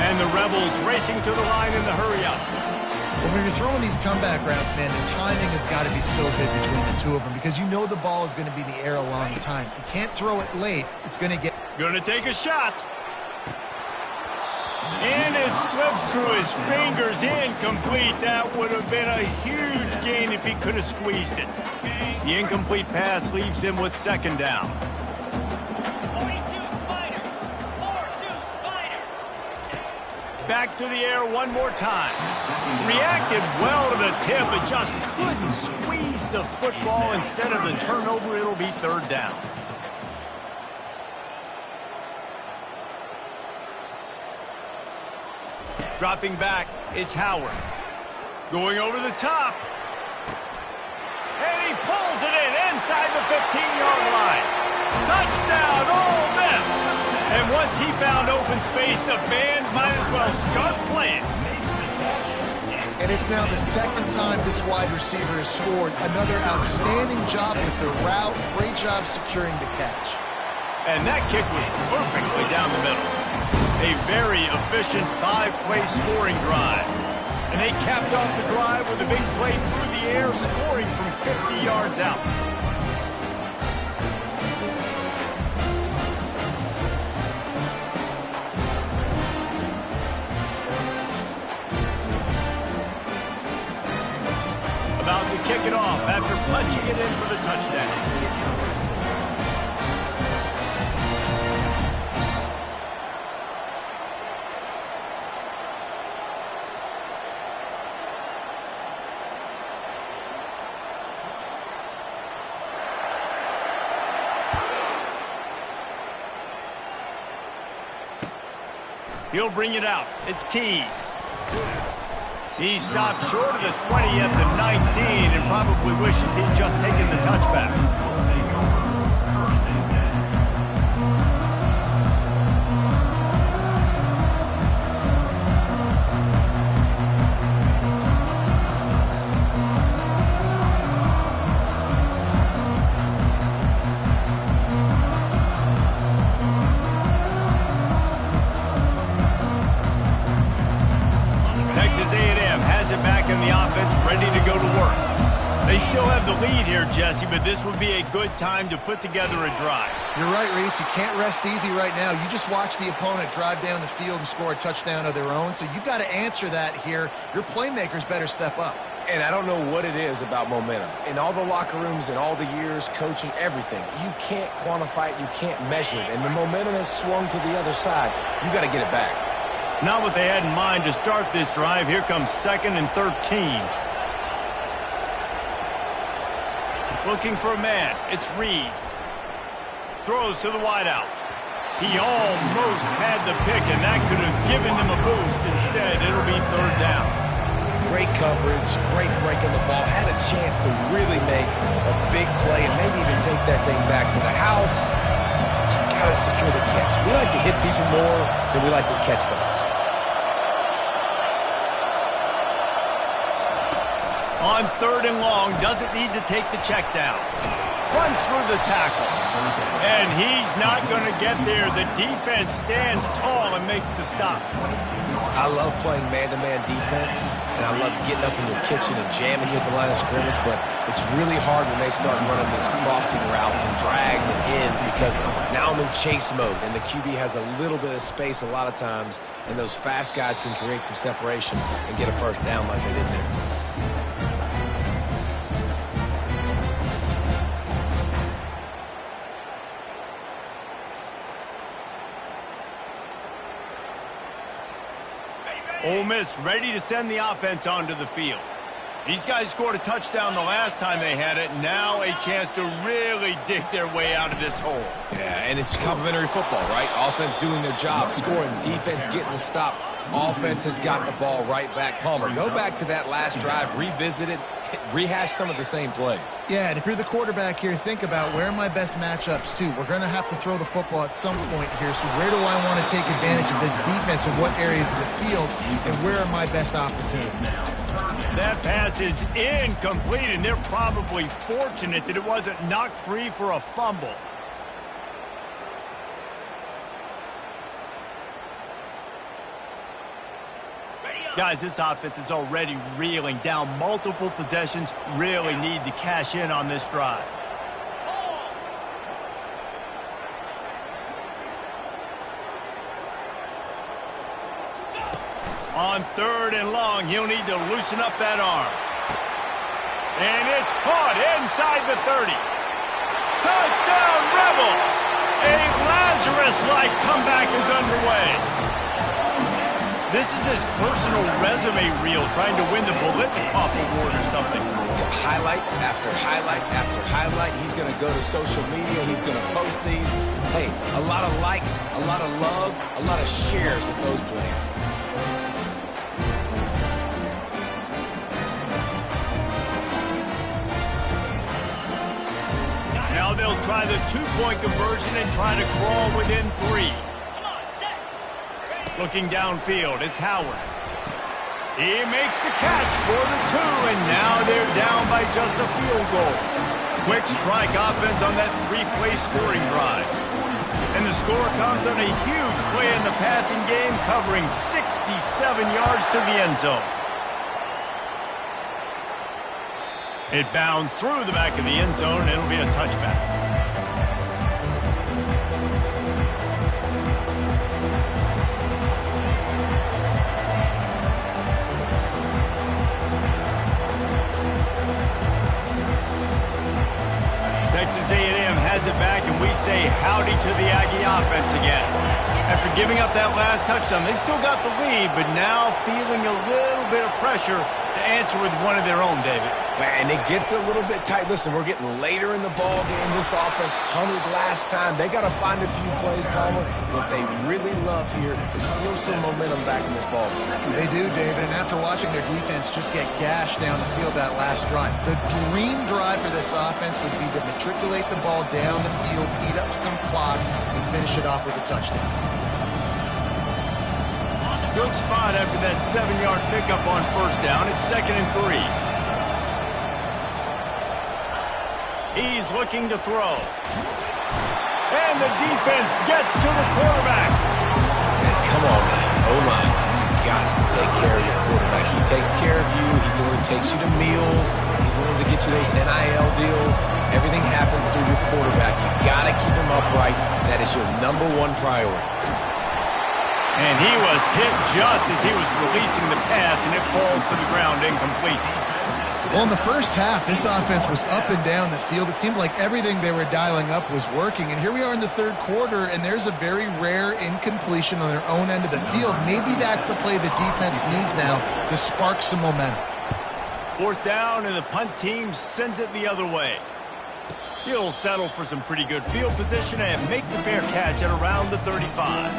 And the Rebels racing to the line in the hurry-up. Well, when you're throwing these comeback routes, man, the timing has got to be so good between the two of them because you know the ball is going to be in the air a long time. You can't throw it late. It's going to get... Going to take a shot. And it slips through his fingers, incomplete. That would have been a huge gain if he could have squeezed it. The incomplete pass leaves him with second down. Back to the air one more time. Reacted well to the tip, but just couldn't squeeze the football. Instead of the turnover, it'll be third down. Dropping back, it's Howard. Going over the top. And he pulls it in inside the 15-yard line. Touchdown, Ole Miss! And once Once he found open space, the band might as well start playing. And it's now the second time this wide receiver has scored. Another outstanding job with the route. Great job securing the catch. And that kick was perfectly down the middle. A very efficient 5-play scoring drive. And they capped off the drive with a big play through the air, scoring from 50 yards out. About to kick it off after punching it in for the touchdown. He'll bring it out. It's Keys. He stopped short of the 20 at the 19 and probably wishes he'd just taken the touchback. In the offense, ready to go to work. They still have the lead here, Jesse, but this would be a good time to put together a drive. You're right, Reese. You can't rest easy right now. You just watch the opponent drive down the field and score a touchdown of their own, so you've got to answer that here. Your playmakers better step up. And I don't know what it is about momentum. In all the locker rooms, in all the years, coaching, everything, you can't quantify it, you can't measure it, and the momentum has swung to the other side. You got to get it back. Not what they had in mind to start this drive. Here comes 2nd and 13. Looking for a man. It's Reed. Throws to the wideout. He almost had the pick, and that could have given them a boost. Instead, it'll be 3rd down. Great coverage, great break on the ball. Had a chance to really make a big play and maybe even take that thing back to the house. But you got to secure the catch. We like to hit people more than we like to catch balls. On 3rd and long, doesn't need to take the check down. Runs through the tackle. And he's not going to get there. The defense stands tall and makes the stop. I love playing man-to-man defense, and I love getting up in your kitchen and jamming you at the line of scrimmage, but it's really hard when they start running these crossing routes and drags and ends because now I'm in chase mode, and the QB has a little bit of space a lot of times, and those fast guys can create some separation and get a 1st down like they did there. Ole Miss ready to send the offense onto the field. These guys scored a touchdown the last time they had it. Now a chance to really dig their way out of this hole. Yeah, and it's complimentary football, right? Offense doing their job, scoring, defense getting the stop. Offense has got the ball right back. Palmer, go back to that last drive, revisit it, rehash some of the same plays. Yeah, and if you're the quarterback here, think about where are my best matchups too. We're going to have to throw the football at some point here, so where do I want to take advantage of this defense and what areas of the field, and where are my best opportunities? That pass is incomplete, and they're probably fortunate that it wasn't knocked free for a fumble. Guys, this offense is already reeling down multiple possessions. Really need to cash in on this drive. On 3rd and long, he'll need to loosen up that arm. And it's caught inside the 30. Touchdown, Rebels! A Lazarus-like comeback is underway. This is his personal resume reel, trying to win the Bolitnikoff Award or something. Highlight after highlight after highlight. He's going to go to social media. He's going to post these. Hey, a lot of likes, a lot of love, a lot of shares with those plays. Now they'll try the 2-point conversion and try to crawl within 3. Looking downfield, it's Howard. He makes the catch for the 2, and now they're down by just a field goal. Quick strike offense on that 3-play scoring drive. And the score comes on a huge play in the passing game, covering 67 yards to the end zone. It bounds through the back of the end zone, and it'll be a touchback. Texas A&M has it back, and we say howdy to the Aggie offense again. After giving up that last touchdown, they still got the lead, but now feeling a little bit of pressure to answer with one of their own, David. And it gets a little bit tight. Listen, we're getting later in the ball game. This offense punted last time. They got to find a few plays, Palmer. What they really love here is steal some momentum back in this ball game. They do, David, and after watching their defense just get gashed down the field that last run, the dream drive for this offense would be to matriculate the ball down the field, eat up some clock, and finish it off with a touchdown. Good spot after that 7-yard pickup on first down. It's 2nd and 3. He's looking to throw. And the defense gets to the quarterback. Man, come on, man. O-line, you got to take care of your quarterback. He takes care of you. He's the one who takes you to meals. He's the one to get you those NIL deals. Everything happens through your quarterback. You got to keep him upright. That is your #1 priority. And he was hit just as he was releasing the pass, and it falls to the ground incomplete. Well, in the first half, this offense was up and down the field. It seemed like everything they were dialing up was working. And here we are in the third quarter, and there's a very rare incompletion on their own end of the field. Maybe that's the play the defense needs now to spark some momentum. 4th down, and the punt team sends it the other way. He'll settle for some pretty good field position and make the fair catch at around the 35.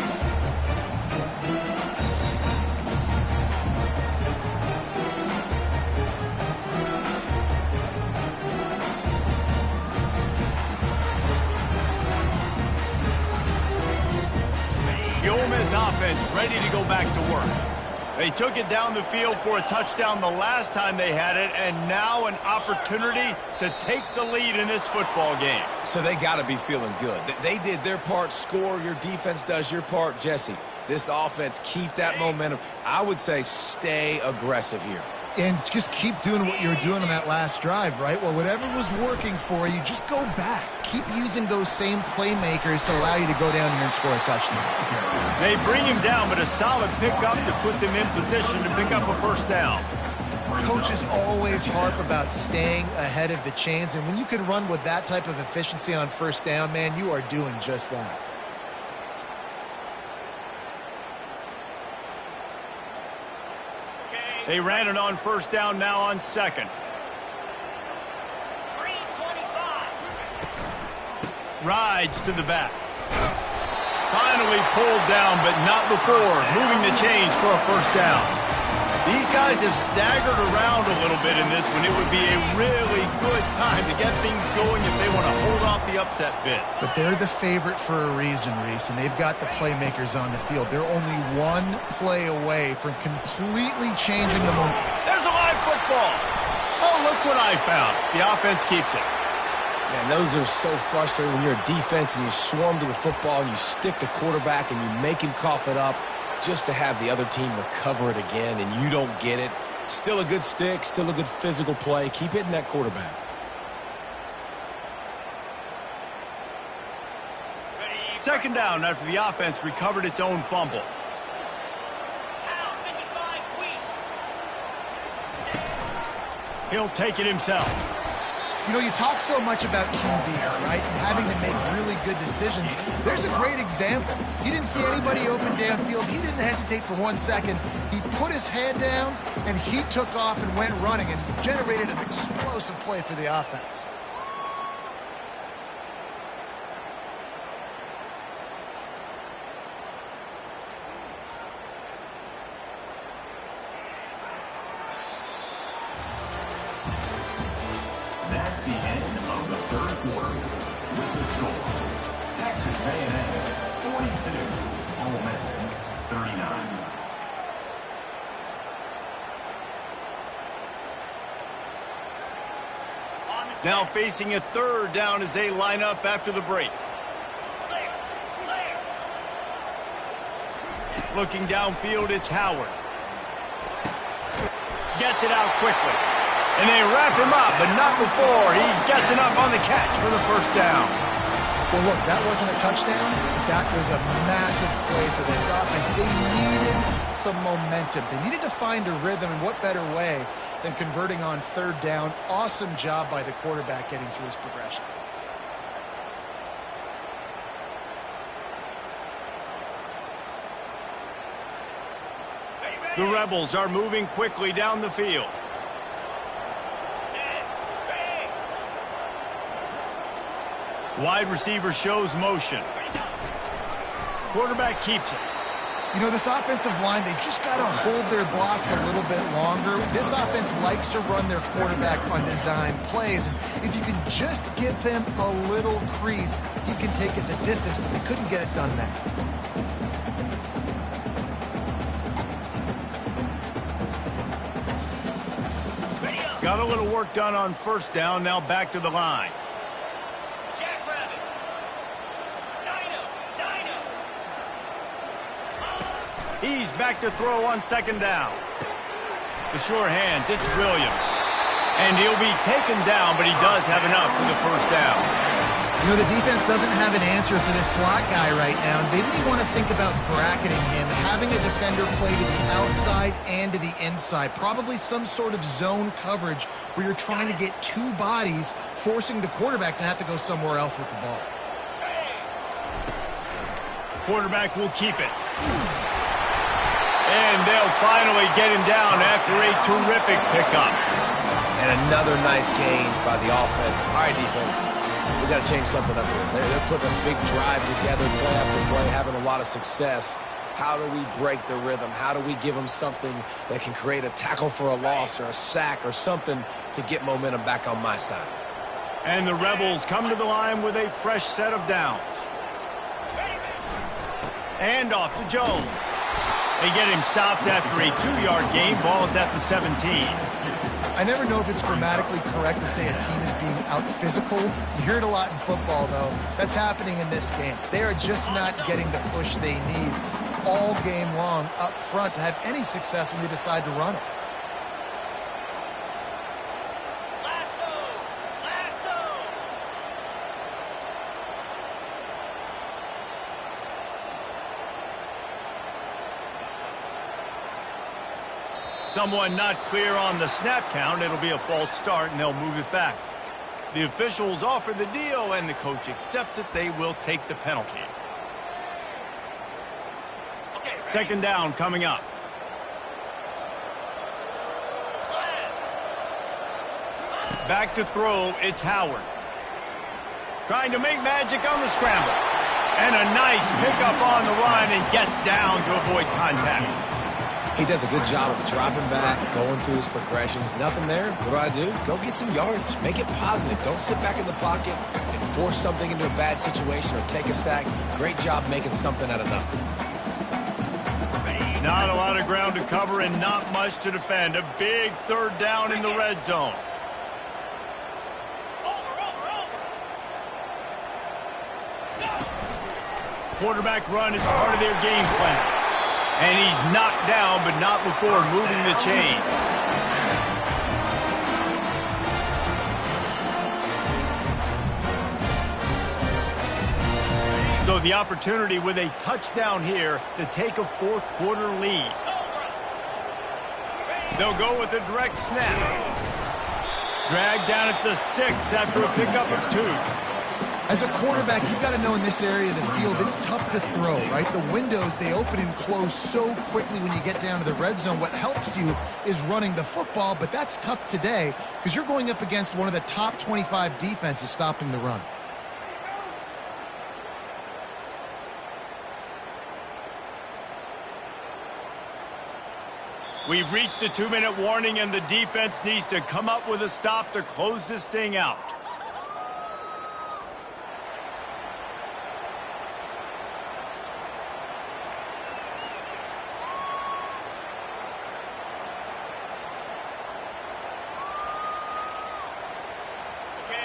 The Ole Miss offense ready to go back to work. They took it down the field for a touchdown the last time they had it, and now an opportunity to take the lead in this football game. So they got to be feeling good. They did their part, score. Your defense does your part. Jesse, this offense, keep that momentum. I would say stay aggressive here. And just keep doing what you were doing on that last drive, right? Well, whatever was working for you, just go back. Keep using those same playmakers to allow you to go down here and score a touchdown. They bring him down, but a solid pickup to put them in position to pick up a first down. Coaches always harp about staying ahead of the chains, and when you can run with that type of efficiency on first down, man, you are doing just that. They ran it on first down, now on 2nd. Rides to the back. Finally pulled down, but not before. Moving the chains for a first down. These guys have staggered around a little bit in this one. It would be a really good time to get things going if they want to hold off the upset bid. But they're the favorite for a reason, Reese, and they've got the playmakers on the field. They're only one play away from completely changing the momentum. There's a live football. Oh, look what I found. The offense keeps it. Man, those are so frustrating when you're a defense and you swarm to the football and you stick the quarterback and you make him cough it up just to have the other team recover it again and you don't get it. Still a good stick, still a good physical play. Keep hitting that quarterback. Second down after the offense recovered its own fumble. He'll take it himself. You know, you talk so much about QBs, right? And having to make really good decisions. There's a great example. He didn't see anybody open downfield. He didn't hesitate for 1 second. He put his head down, and he took off and went running and generated an explosive play for the offense. That's the end of the third quarter. With the score, Texas A&M 42, Ole Miss 39. Now facing a third down as they line up after the break. Looking downfield, it's Howard. Gets it out quickly. And they wrap him up, but not before he gets enough on the catch for the first down. Well, look, that wasn't a touchdown. That was a massive play for this offense. They needed some momentum. They needed to find a rhythm, and what better way than converting on third down. Awesome job by the quarterback getting through his progression. The Rebels are moving quickly down the field. Wide receiver shows motion. Quarterback keeps it. You know, this offensive line, they just got to hold their blocks a little bit longer. This offense likes to run their quarterback on design plays. And if you can just give him a little crease, he can take it the distance, but they couldn't get it done there. Got a little work done on first down, now back to the line. He's back to throw on second down. The sure hands, it's Williams. And he'll be taken down, but he does have enough for the first down. You know, the defense doesn't have an answer for this slot guy right now. They really want to think about bracketing him, having a defender play to the outside and to the inside. Probably some sort of zone coverage where you're trying to get two bodies, forcing the quarterback to have to go somewhere else with the ball. Quarterback will keep it. And they'll finally get him down after a terrific pickup. And another nice gain by the offense. All right, defense, we got to change something up here. They're putting a big drive together, play after play, having a lot of success. How do we break the rhythm? How do we give them something that can create a tackle for a loss or a sack or something to get momentum back on my side? And the Rebels come to the line with a fresh set of downs. And off to Jones. They get him stopped after a 2-yard gain. Ball's at the 17. I never know if it's grammatically correct to say a team is being out-physicaled. You hear it a lot in football, though. That's happening in this game. They are just not getting the push they need all game long up front to have any success when they decide to run it. Someone not clear on the snap count. It'll be a false start, and they'll move it back. The officials offer the deal, and the coach accepts it. They will take the penalty. Second down coming up. Back to throw, it's Howard. Trying to make magic on the scramble. And a nice pickup on the run and gets down to avoid contact. He does a good job of dropping back, going through his progressions. Nothing there. What do? Go get some yardage. Make it positive. Don't sit back in the pocket and force something into a bad situation or take a sack. Great job making something out of nothing. Not a lot of ground to cover and not much to defend. A big third down in the red zone. Quarterback run is part of their game plan. And he's knocked down, but not before moving the chains. So the opportunity with a touchdown here to take a fourth quarter lead. They'll go with a direct snap. Dragged down at the 6 after a pickup of 2. As a quarterback, you've got to know in this area of the field, it's tough to throw, right? The windows, they open and close so quickly when you get down to the red zone. What helps you is running the football, but that's tough today because you're going up against one of the top 25 defenses stopping the run. We've reached the 2-minute warning, and the defense needs to come up with a stop to close this thing out.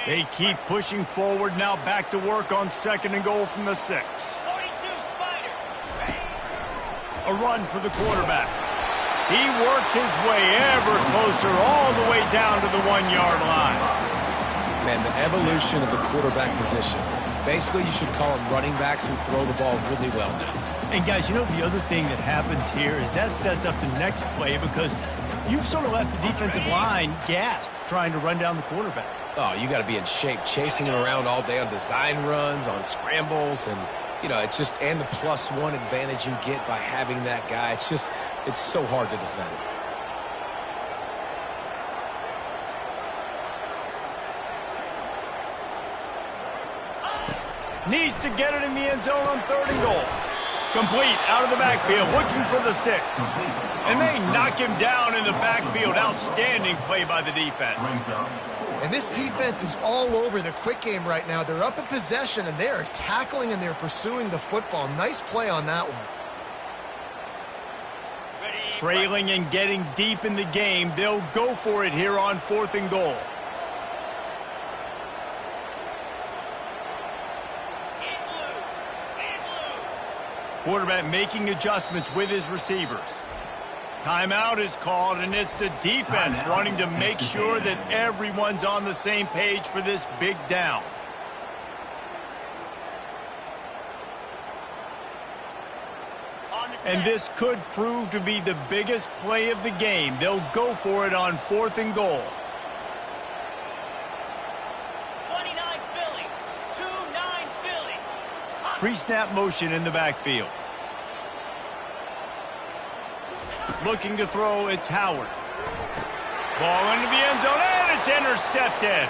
They keep pushing forward, now back to work on 2nd and goal from the 6. 42 Spider. A run for the quarterback. He works his way ever closer all the way down to the 1-yard line. Man, the evolution of the quarterback position. Basically, you should call them running backs who throw the ball really well now. And guys, you know the other thing that happens here is that sets up the next play because you've sort of left the defensive line gassed trying to run down the quarterback. Oh, you got to be in shape, chasing him around all day on design runs, on scrambles, and, you know, it's just, and the +1 advantage you get by having that guy. It's just, it's so hard to defend. Needs to get it in the end zone on 3rd and goal. Complete out of the backfield, looking for the sticks. And they knock him down in the backfield. Outstanding play by the defense. And this defense is all over the quick game right now. They're up in possession, and they are tackling and they're pursuing the football. Nice play on that one. Trailing and getting deep in the game. They'll go for it here on 4th and goal. Quarterback making adjustments with his receivers. Timeout is called, and it's the defense wanting to make sure that everyone's on the same page for this big down. And this could prove to be the biggest play of the game. They'll go for it on 4th and goal. 29 Philly. 2-9 Philly. Pre-snap motion in the backfield. Looking to throw, it's Howard. Ball into the end zone, and it's intercepted.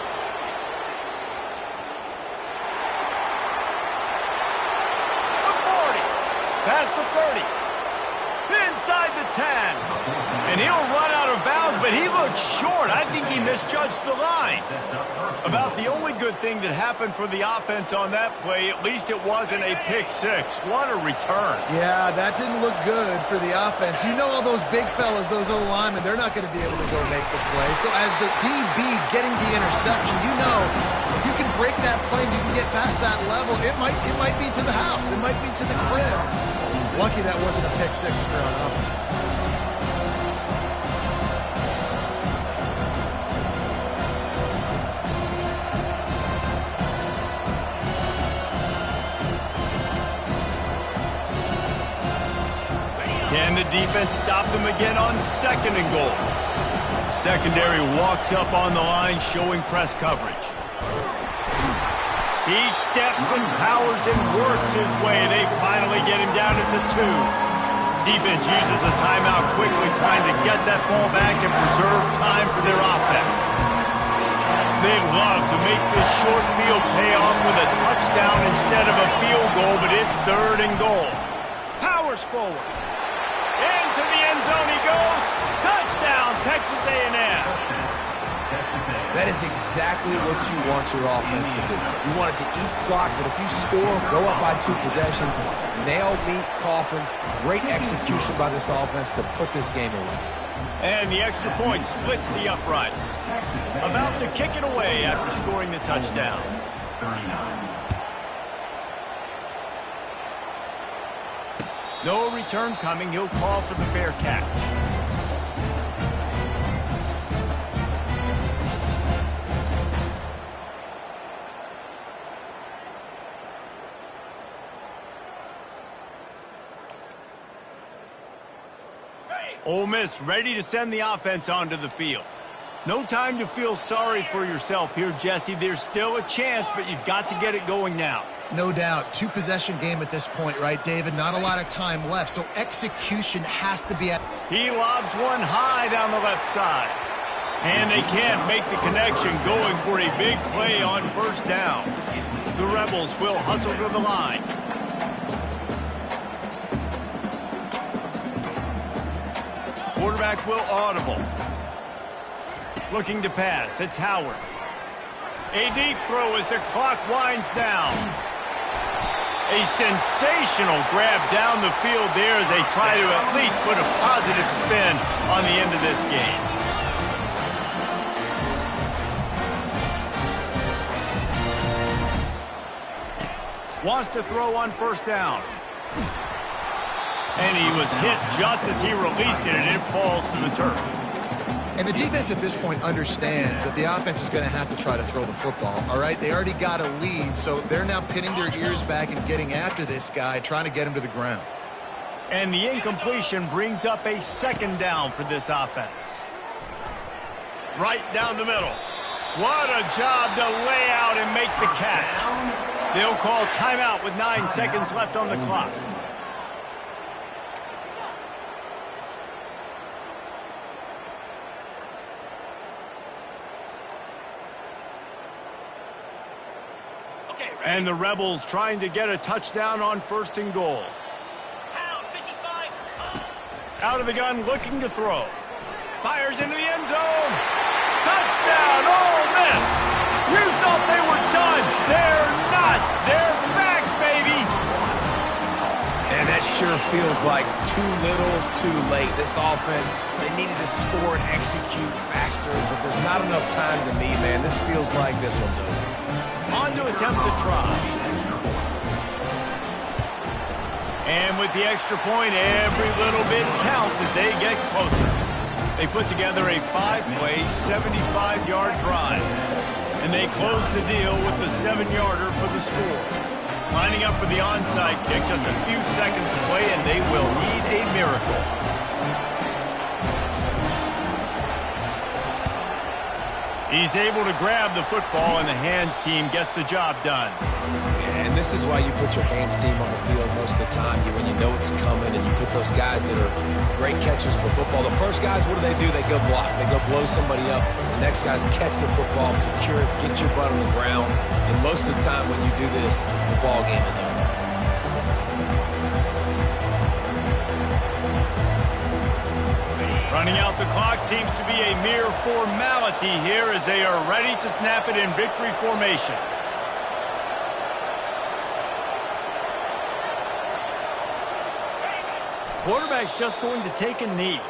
The 40, past the 30, inside the 10. And he'll run out of bounds, but he looks short. I think he misjudged the line. About the only good thing that happened for the offense on that play, at least it wasn't a pick 6. What a return. Yeah, that didn't look good for the offense. You know all those big fellas, those O-linemen, they're not going to be able to go make the play. So as the DB getting the interception, you know if you can break that plane, you can get past that level, it might be to the house. It might be to the crib. Lucky that wasn't a pick 6 if you're on offense. Can the defense stop them again on 2nd and goal? Secondary walks up on the line, showing press coverage. He steps and powers and works his way. They finally get him down at the 2. Defense uses a timeout quickly, trying to get that ball back and preserve time for their offense. They love to make this short field pay off with a touchdown instead of a field goal, but it's 3rd and goal. Powers forward. Into the end zone he goes. Touchdown, Texas A&M. That is exactly what you want your offense to do. You want it to eat clock, but if you score, go up by 2 possessions, nail, meet, coffin. Great execution by this offense to put this game away. And the extra point splits the uprights. About to kick it away after scoring the touchdown. 39. No return coming. He'll call for the fair catch. Ole Miss ready to send the offense onto the field. No time to feel sorry for yourself here, Jesse. There's still a chance, but you've got to get it going now. No doubt. 2-possession game at this point, right, David? Not a lot of time left, so execution has to be at... He lobs one high down the left side. And they can't make the connection, going for a big play on 1st down. The Rebels will hustle to the line. Quarterback will audible. Looking to pass. It's Howard. A deep throw as the clock winds down. A sensational grab down the field there as they try to at least put a positive spin on the end of this game. Wants to throw on first down. And he was hit just as he released it, and it falls to the turf. And the defense at this point understands that the offense is going to have to try to throw the football, all right? They already got a lead, so they're now pinning their ears back and getting after this guy, trying to get him to the ground. And the incompletion brings up a second down for this offense. Right down the middle. What a job to lay out and make the catch. They'll call timeout with 9 seconds left on the clock. And the Rebels trying to get a touchdown on first and goal. Out of the gun, looking to throw. Fires into the end zone. Touchdown, Ole Miss. You thought they were done. They're not. They're back, baby. And that sure feels like too little, too late. This offense, they needed to score and execute faster, but there's not enough time to me, man. This feels like this one's over. On to attempt to try. And with the extra point, every little bit counts as they get closer. They put together a 5-play, 75-yard drive. And they close the deal with the 7-yarder for the score. Lining up for the onside kick, just a few seconds to play, and they will need a miracle. He's able to grab the football, and the hands team gets the job done. And this is why you put your hands team on the field most of the time. When you know it's coming, and you put those guys that are great catchers of the football. The first guys, what do? They go block. They go blow somebody up. The next guys catch the football, secure it, get your butt on the ground. And most of the time when you do this, the ball game is over. Running out the clock seems to be a mere formality here as they are ready to snap it in victory formation. Quarterback's just going to take a knee.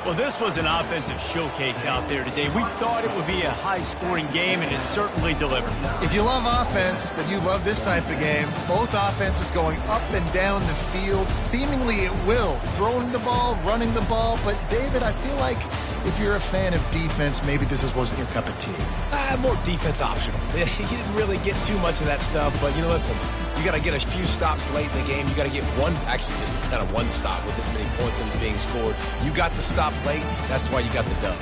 Well, this was an offensive showcase out there today. We thought it would be a high-scoring game, and it certainly delivered. If you love offense, then you love this type of game. Both offenses going up and down the field, seemingly at will. Throwing the ball, running the ball. But, David, I feel like if you're a fan of defense, maybe this wasn't your cup of tea. More defense optional. You didn't really get too much of that stuff, but, listen, you got to get a few stops late in the game. You got to get actually just kind of one stop with this many points that was being scored. You got the stop late. That's why you got the dub.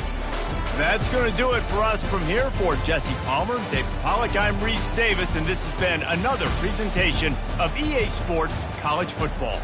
That's going to do it for us from here. For Jesse Palmer, David Pollack, I'm Reese Davis, and this has been another presentation of EA Sports College Football.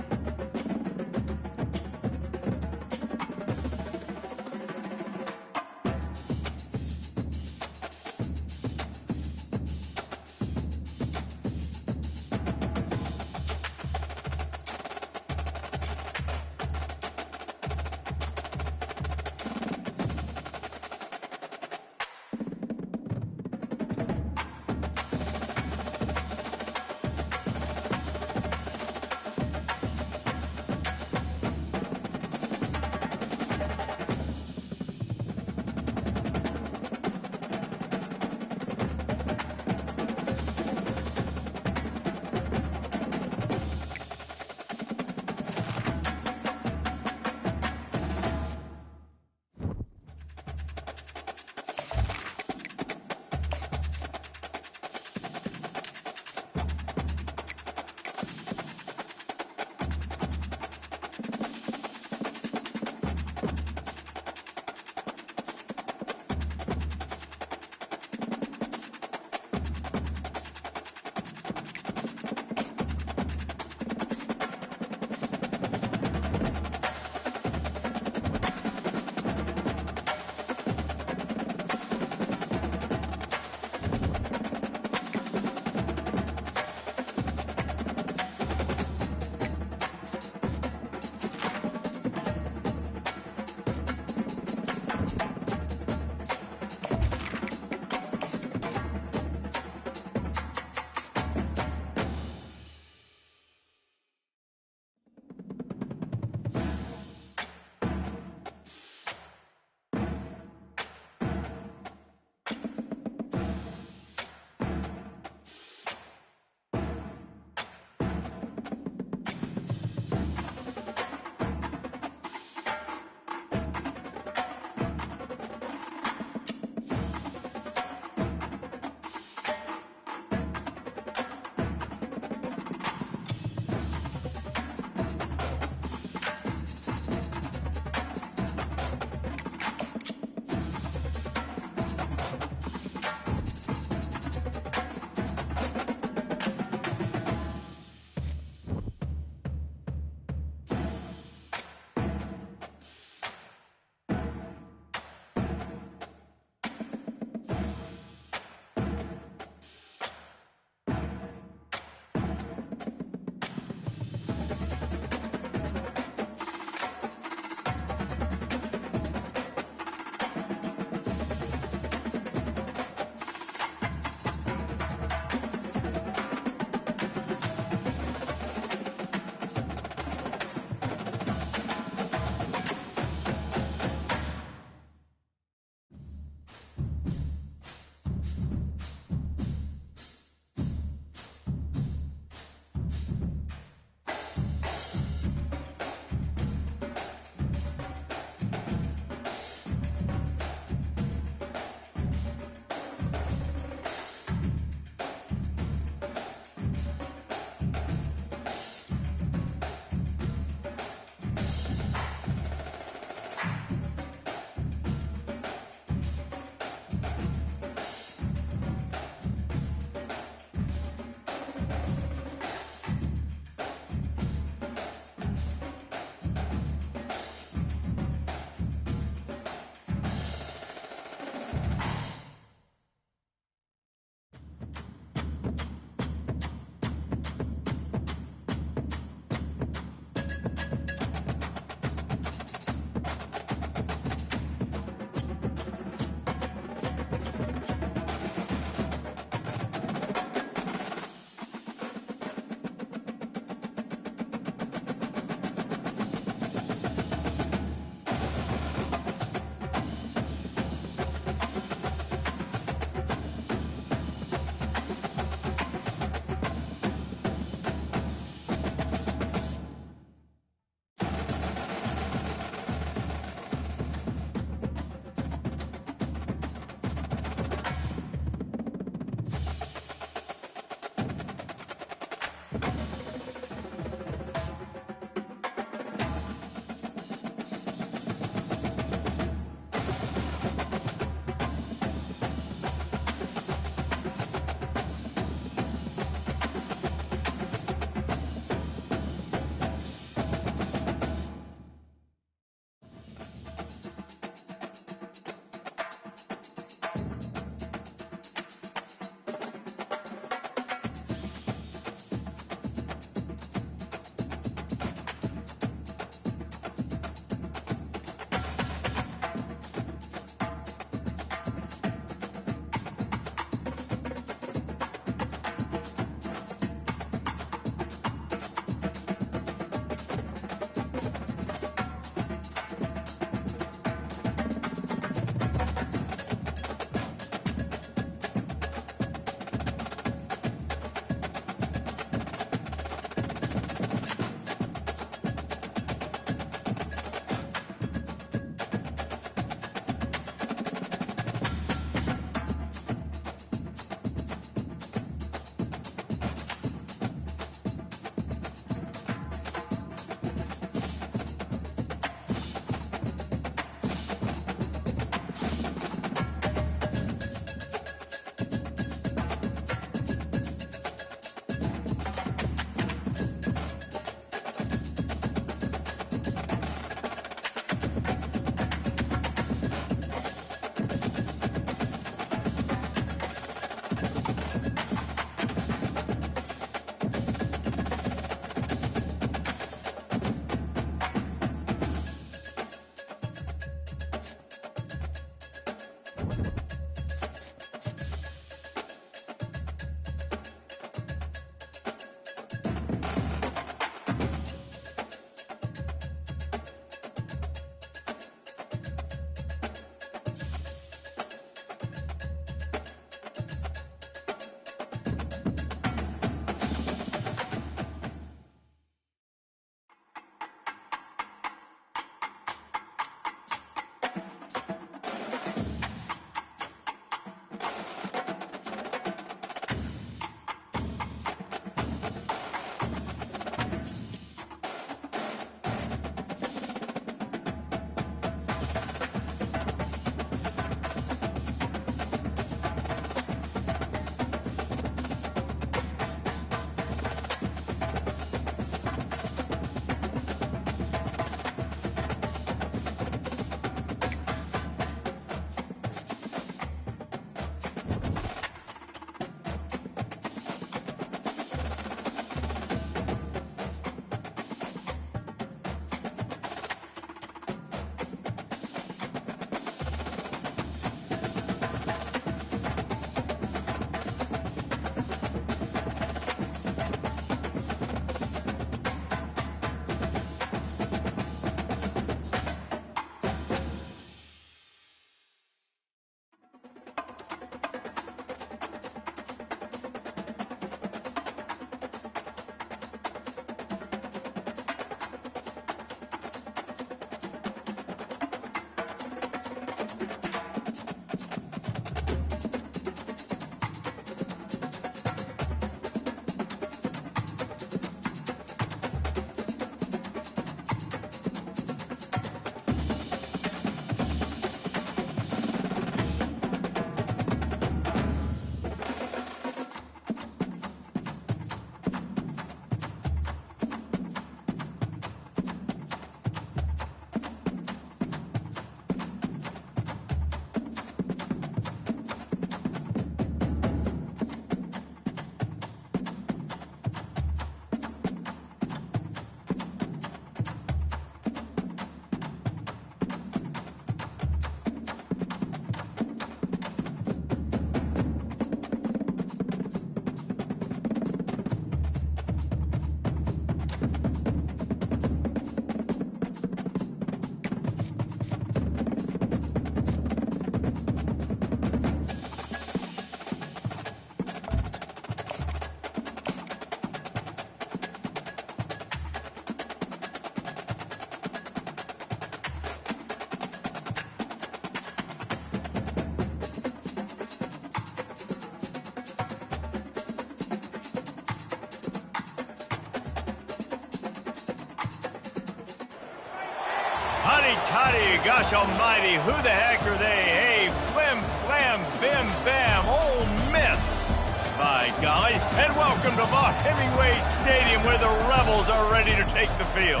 Huddy-toddy, gosh almighty, who the heck are they? Hey, flim, flam, bim, bam, Ole Miss. By golly, and welcome to Vaught Hemingway Stadium where the Rebels are ready to take the field.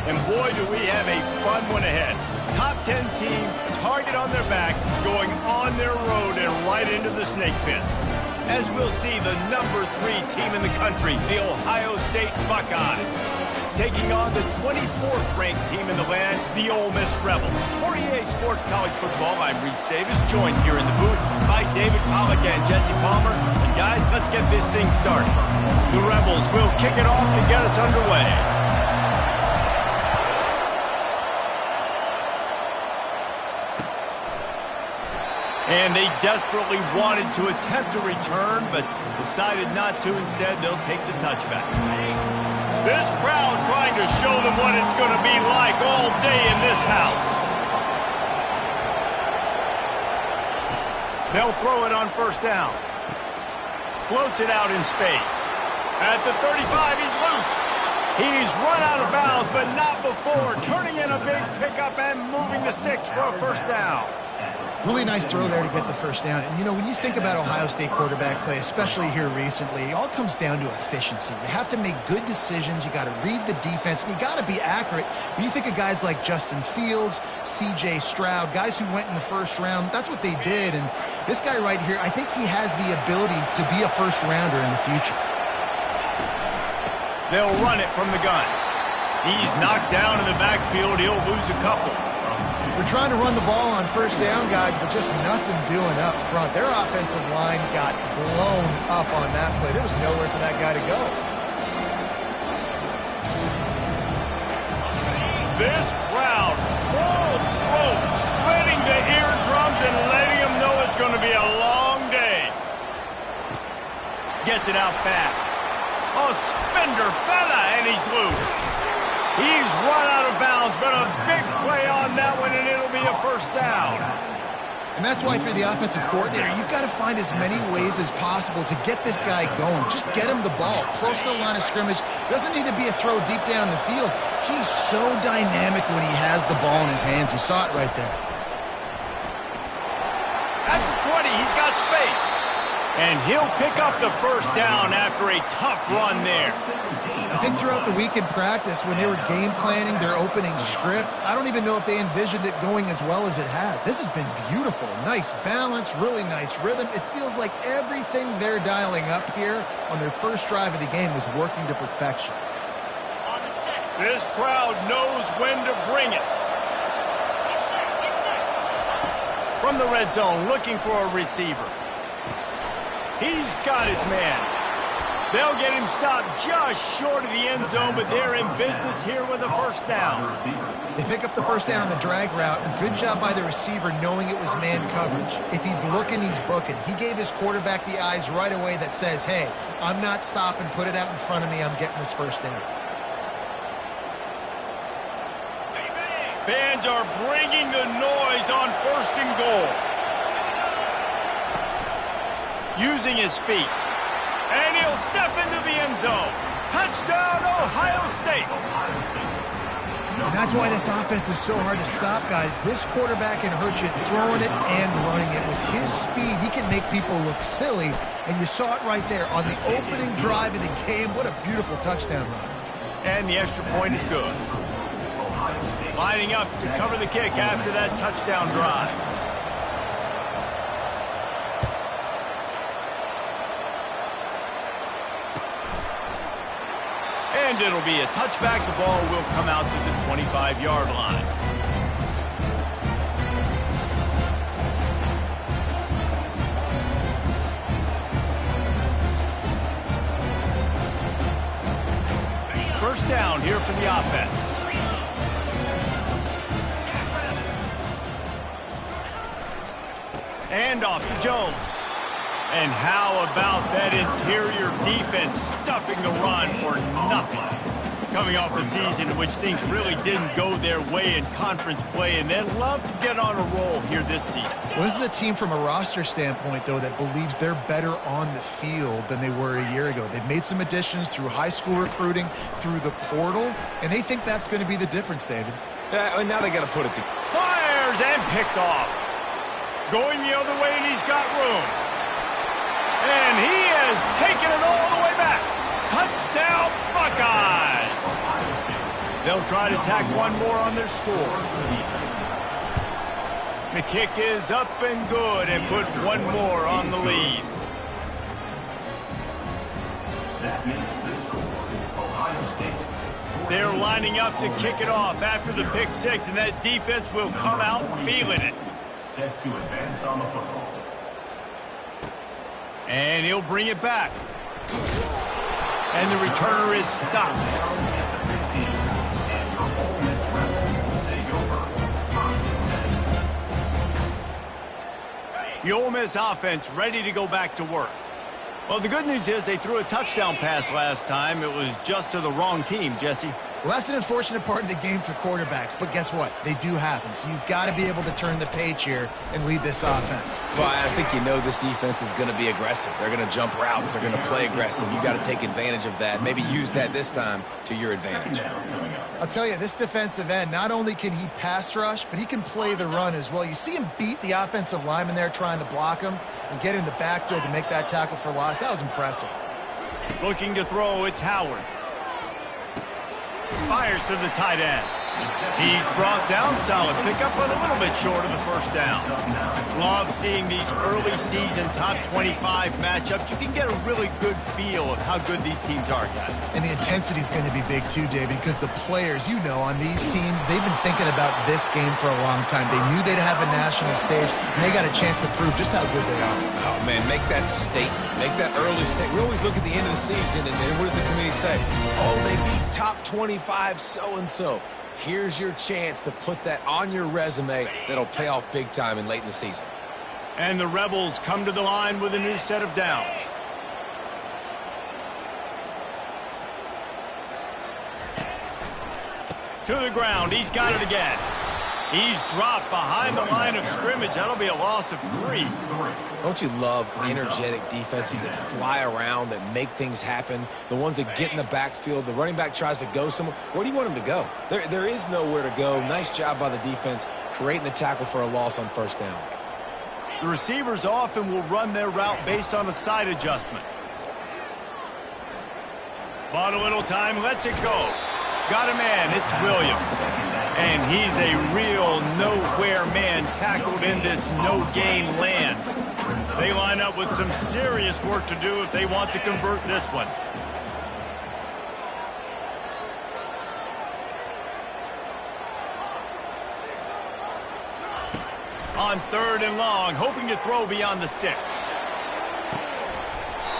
And boy, do we have a fun one ahead. Top 10 team, target on their back, going on their road and right into the snake pit. As we'll see the number 3 team in the country, the Ohio State Buckeyes, taking on the 24th ranked team in the land, the Ole Miss Rebels. For EA Sports College Football, I'm Reese Davis, joined here in the booth by David Pollack and Jesse Palmer. And guys, let's get this thing started. The Rebels will kick it off to get us underway. And they desperately wanted to attempt a return, but decided not to. Instead, they'll take the touchback. This crowd trying to show them what it's going to be like all day in this house. They'll throw it on first down. Floats it out in space. At the 35, he's loose. He's run out of bounds, but not before turning in a big pickup and moving the sticks for a first down. Really nice throw there to get the first down. And, you know, when you think about Ohio State quarterback play, especially here recently, it all comes down to efficiency. You have to make good decisions. You got to read the defense, and you got to be accurate. When you think of guys like Justin Fields, C.J. Stroud, guys who went in the first round, that's what they did. And this guy right here, I think he has the ability to be a first-rounder in the future. They'll run it from the gun. He's knocked down in the backfield. He'll lose a couple. They're trying to run the ball on first down, guys, but just nothing doing up front. Their offensive line got blown up on that play. There was nowhere for that guy to go. This crowd, full throat, splitting the eardrums and letting them know it's going to be a long day. Gets it out fast. A spender fella, and he's loose. He's run out of bounds, but a big play on that one, and it'll be a first down. And that's why, if you're the offensive coordinator, you've got to find as many ways as possible to get this guy going. Just get him the ball close to the line of scrimmage. Doesn't need to be a throw deep down the field. He's so dynamic when he has the ball in his hands. You saw it right there. At the 20, he's got space. And he'll pick up the first down after a tough run there. I think throughout the week in practice, when they were game planning their opening script, I don't even know if they envisioned it going as well as it has. This has been beautiful. Nice balance, really nice rhythm. It feels like everything they're dialing up here on their first drive of the game is working to perfection. This crowd knows when to bring it. From the red zone, looking for a receiver. He's got his man. They'll get him stopped just short of the end zone, but they're in business here with a first down. They pick up the first down on the drag route. Good job by the receiver knowing it was man coverage. If he's looking, he's booking. He gave his quarterback the eyes right away that says, hey, I'm not stopping. Put it out in front of me. I'm getting this first down. Fans are bringing the noise on first and goal. Using his feet. And he'll step into the end zone. Touchdown, Ohio State. And that's why this offense is so hard to stop, guys. This quarterback can hurt you throwing it and running it. With his speed, he can make people look silly. And you saw it right there on the opening drive of the game. What a beautiful touchdown run. And the extra point is good. Lining up to cover the kick after that touchdown drive. And it'll be a touchback. The ball will come out to the 25-yard line. First down here for the offense. And off to Jones. And how about that interior defense stuffing the run for nothing? Coming off a season in which things really didn't go their way in conference play, and they'd love to get on a roll here this season. Well, this is a team from a roster standpoint, though, that believes they're better on the field than they were a year ago. They've made some additions through high school recruiting, through the portal, and they think that's going to be the difference, David. And now they got to put it together. Fires and picked off. Going the other way, and he's got room. And he has taken it all the way back. Touchdown, Buckeyes. They'll try to tack one more on their score. The kick is up and good and put one more on the lead. That makes the score Ohio State. They're lining up to kick it off after the pick six, and that defense will come out feeling it. Set to advance on the football. And he'll bring it back. And the returner is stopped. The Ole Miss offense ready to go back to work. Well, the good news is they threw a touchdown pass last time. It was just to the wrong team, Jesse. Well, that's an unfortunate part of the game for quarterbacks, but guess what? They do happen, so you've got to be able to turn the page here and lead this offense. Well, I think you know this defense is going to be aggressive. They're going to jump routes. They're going to play aggressive. You've got to take advantage of that. Maybe use that this time to your advantage. I'll tell you, this defensive end, not only can he pass rush, but he can play the run as well. You see him beat the offensive lineman there trying to block him and get in the backfield to make that tackle for loss. That was impressive. Looking to throw, it's Howard. Fires to the tight end. He's brought down, solid pickup, but a little bit short of the first down. Love seeing these early season top 25 matchups. You can get a really good feel of how good these teams are, guys. And the intensity is going to be big too, David, because the players, you know, on these teams, they've been thinking about this game for a long time. They knew they'd have a national stage, and they got a chance to prove just how good they are. Oh, man, make that statement. Make that early statement. We always look at the end of the season, and what does the community say? Oh, they beat top 25 so-and-so. Here's your chance to put that on your resume that'll pay off big time and late in the season. And the Rebels come to the line with a new set of downs. To the ground. He's got it again. He's dropped behind the line of scrimmage. That'll be a loss of 3. Don't you love energetic defenses that fly around, that make things happen? The ones that get in the backfield, the running back tries to go somewhere. Where do you want him to go? There is nowhere to go. Nice job by the defense creating the tackle for a loss on first down. The receivers often will run their route based on a side adjustment. Bought a little time, lets it go. Got a man, it's Williams. And he's a real nowhere man tackled in this no-gain land. They line up with some serious work to do if they want to convert this one. On 3rd and long, hoping to throw beyond the sticks.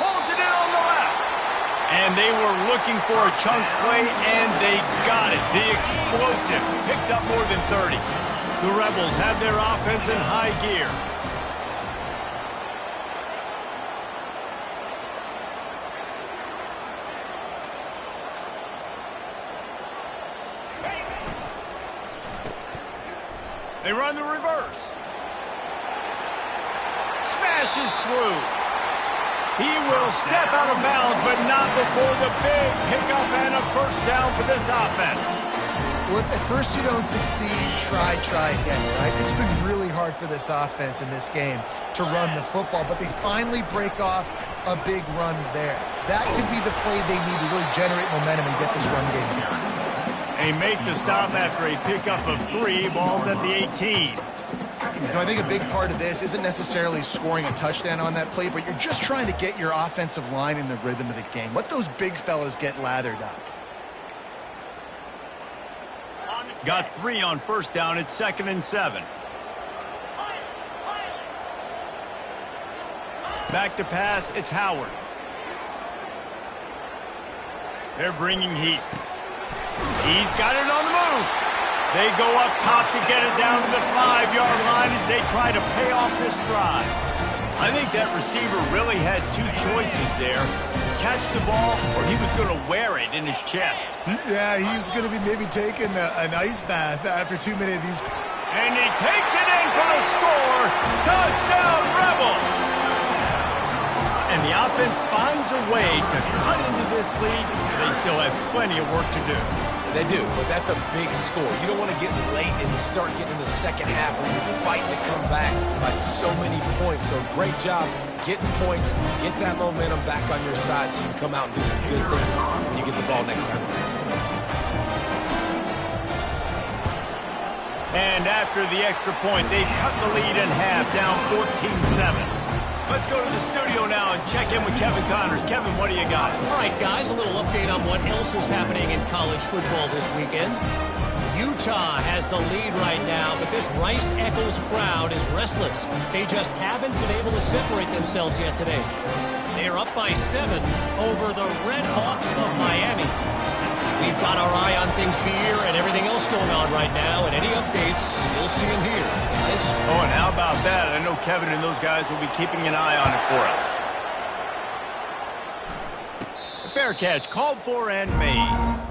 Holds it in on the left. And they were looking for a chunk play, and they got it. The explosive picks up more than 30. The Rebels have their offense in high gear. They run the reverse. Smashes through. He will step out of bounds, but not before the big pickup and a first down for this offense. Well, if at first you don't succeed, try again, right? It's been really hard for this offense in this game to run the football, but they finally break off a big run there. That could be the play they need to really generate momentum and get this run game here. They make the stop after a pickup of 3, balls at the 18. You know, I think a big part of this isn't necessarily scoring a touchdown on that play, but you're just trying to get your offensive line in the rhythm of the game. Let those big fellas get lathered up. Got 3 on first down. It's 2nd and 7. Back to pass. It's Howard. They're bringing heat. He's got it on the move. They go up top to get it down to the 5-yard line as they try to pay off this drive. I think that receiver really had 2 choices there. Catch the ball, or he was going to wear it in his chest. Yeah, he was going to be maybe taking an ice bath after 2 minutes of these. And he takes it in for the score. Touchdown, Rebels! And the offense finds a way to cut into this lead. They still have plenty of work to do. They do, but that's a big score. You don't want to get late and start getting in the second half when you're fighting to come back by so many points. So great job getting points, get that momentum back on your side so you can come out and do some good things when you get the ball next time. And after the extra point, they've cut the lead in half, down 14-7. Let's go to the studio now and check in with Kevin Connors. Kevin, what do you got? All right, guys, a little update on what else is happening in college football this weekend. Utah has the lead right now, but this Rice-Eccles crowd is restless. They just haven't been able to separate themselves yet today. They're up by 7 over the Red Hawks of Miami. We've got our eye on things here and everything else going on right now, and any updates, you'll see them here, guys. Oh, and how about that? I know Kevin and those guys will be keeping an eye on it for us. A fair catch, called for and made.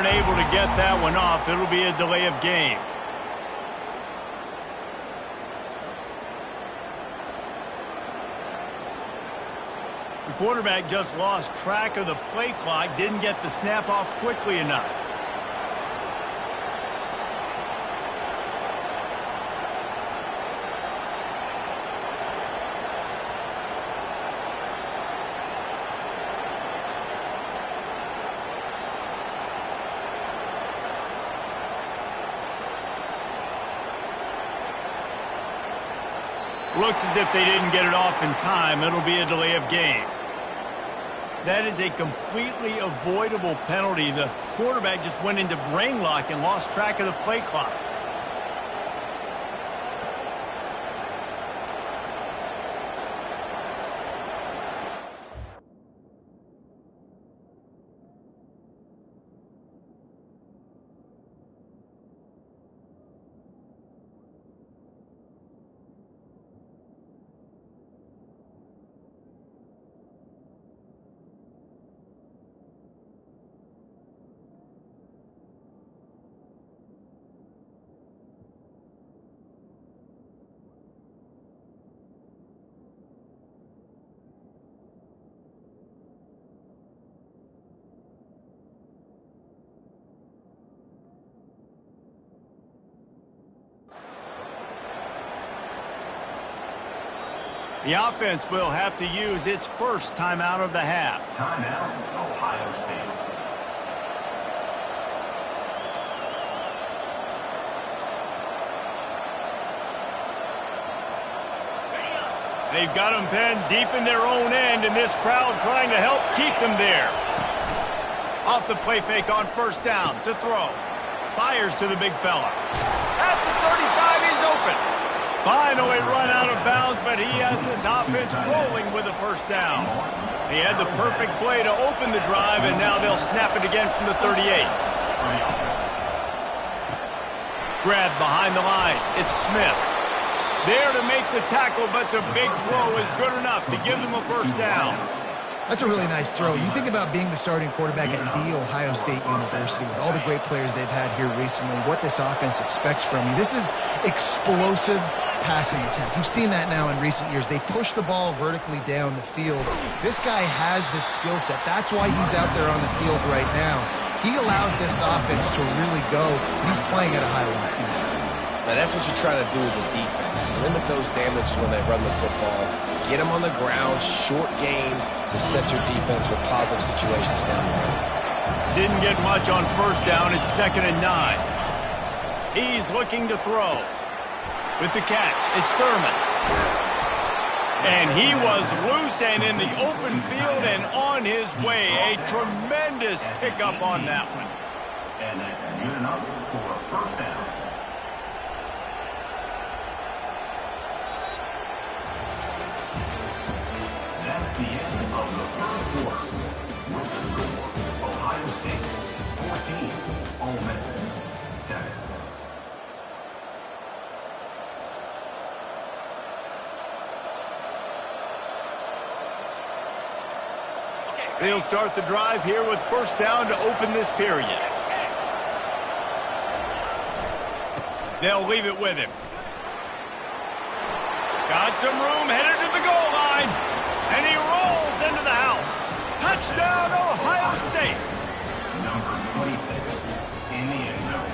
Able to get that one off. It'll be a delay of game. The quarterback just lost track of the play clock, didn't get the snap off quickly enough. Looks as if they didn't get it off in time. It'll be a delay of game. That is a completely avoidable penalty. The quarterback just went into brain lock and lost track of the play clock. The offense will have to use its first timeout of the half. Timeout, Ohio State. They've got them pinned deep in their own end, and this crowd trying to help keep them there. Off the play fake on first down to throw. Fires to the big fella. At the 35, he's open. Finally run out of bounds, but he has this offense rolling with a first down. He had the perfect play to open the drive, and now they'll snap it again from the 38. Grab behind the line. It's Smith. There to make the tackle, but the big throw is good enough to give them a first down. That's a really nice throw. You think about being the starting quarterback at The Ohio State University with all the great players they've had here recently, what this offense expects from you. This is explosive, passing attack. You've seen that now in recent years. They push the ball vertically down the field. This guy has this skill set. That's why he's out there on the field right now. He allows this offense to really go. He's playing at a high level. Now, that's what you're trying to do as a defense. Limit those damages when they run the football. Get them on the ground, short gains to set your defense for positive situations down the road. Didn't get much on first down. It's 2nd and 9. He's looking to throw. With the catch, it's Thurman. And he was loose and in the open field and on his way. A tremendous pickup on that one. And that's good enough for a first down. That's the end of the third quarter. With the score, Ohio State 14, Ole Miss 7. They'll start the drive here with first down to open this period. They'll leave it with him. Got some room, headed to the goal line. And he rolls into the house. Touchdown, Ohio State. Number 26 in the end zone.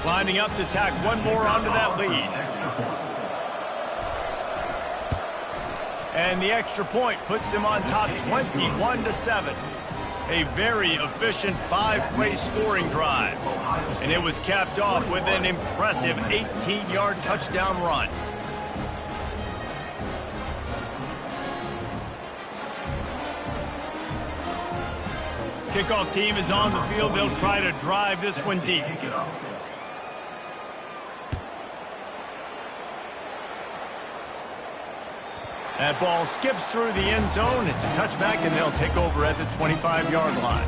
Lining up to tack one more onto that lead. And the extra point puts them on top 21-7. A very efficient 5-play scoring drive. And it was capped off with an impressive 18-yard touchdown run. Kickoff team is on the field. They'll try to drive this one deep. That ball skips through the end zone. It's a touchback, and they'll take over at the 25-yard line.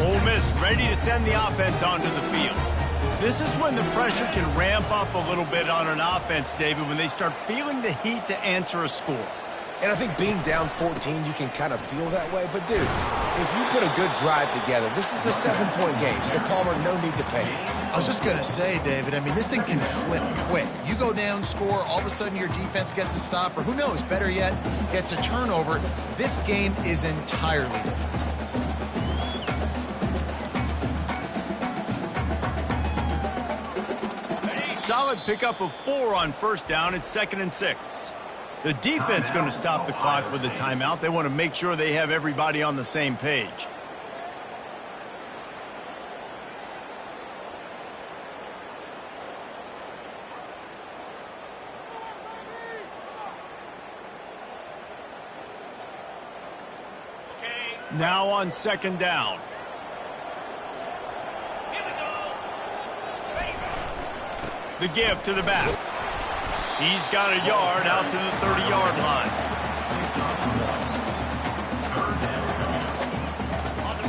Ole Miss ready to send the offense onto the field. This is when the pressure can ramp up a little bit on an offense, David, when they start feeling the heat to answer a score. And I think being down 14, you can kind of feel that way. But, dude, if you put a good drive together, this is a 7-point game. So, Palmer, no need to panic. I was just going to say, David, I mean, this thing can flip quick. You go down, score, all of a sudden your defense gets a stop, or who knows, better yet, gets a turnover. This game is entirely different. Solid pickup of 4 on first down. It's 2nd and 6. The defense going to stop the clock with a timeout. They want to make sure they have everybody on the same page. Now on 2nd down. The give to the back. He's got a yard out to the 30-yard line.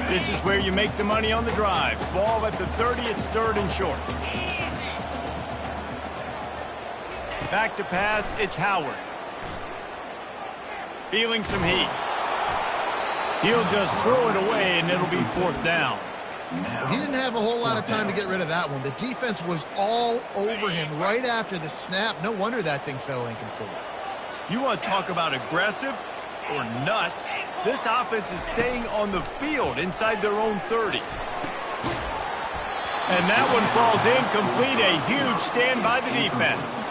This is where you make the money on the drive. Ball at the 30, it's 3rd and short. Back to pass, it's Howard. Feeling some heat. He'll just throw it away, and it'll be 4th down. He didn't have a whole lot of time to get rid of that one. The defense was all over him right after the snap. No wonder that thing fell incomplete. You want to talk about aggressive or nuts? This offense is staying on the field inside their own 30. And that one falls incomplete. A huge stand by the defense.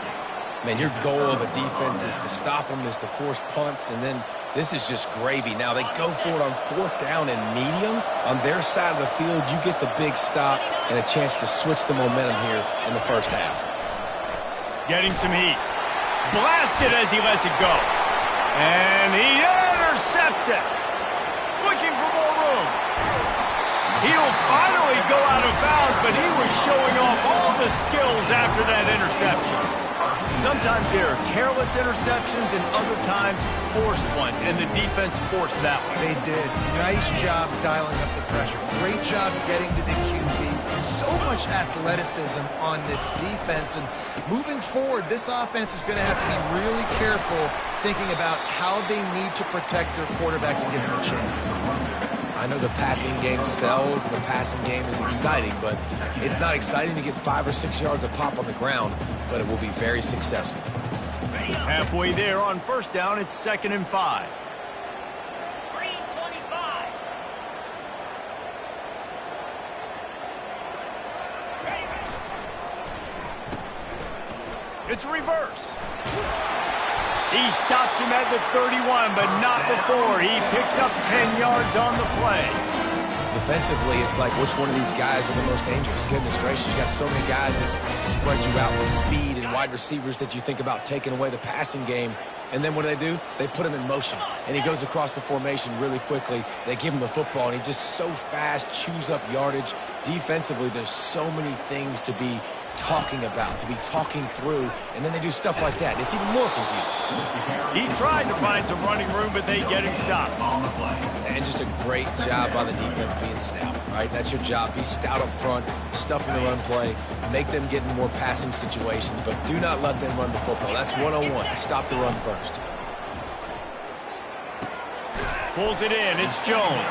Man, your goal of a defense is to stop them, is to force punts, and then this is just gravy. Now they go for it on 4th down and medium. On their side of the field, you get the big stop and a chance to switch the momentum here in the first half. Getting some heat. Blasted as he lets it go. And he intercepts it. Looking for more room. He'll finally go out of bounds, but he was showing off all the skills after that interception. Sometimes there are careless interceptions and other times forced ones, and the defense forced that one. They did. Nice job dialing up the pressure. Great job getting to the QB. So much athleticism on this defense. And moving forward, this offense is going to have to be really careful thinking about how they need to protect their quarterback to give him a chance. I know the passing game sells and the passing game is exciting, but it's not exciting to get 5 or 6 yards of pop on the ground, but it will be very successful. Halfway there on first down, it's 2nd and 5. Green 25. It's reverse. He stops him at the 31, but not before. He picks up 10 yards on the play. Defensively, it's like which one of these guys are the most dangerous. Goodness gracious, you got so many guys that spread you out with speed and wide receivers that you think about taking away the passing game. And then what do? They put him in motion. And he goes across the formation really quickly. They give him the football, and he just so fast, chews up yardage. Defensively, there's so many things to be talking about, to be talking through, and then they do stuff like that. It's even more confusing. He tried to find some running room, but they get him stopped. And just a great job by the defense being stout, right? That's your job. Be stout up front, stuff in the run play, make them get in more passing situations, but do not let them run the football. That's 101. Stop the run first. Pulls it in. It's Jones.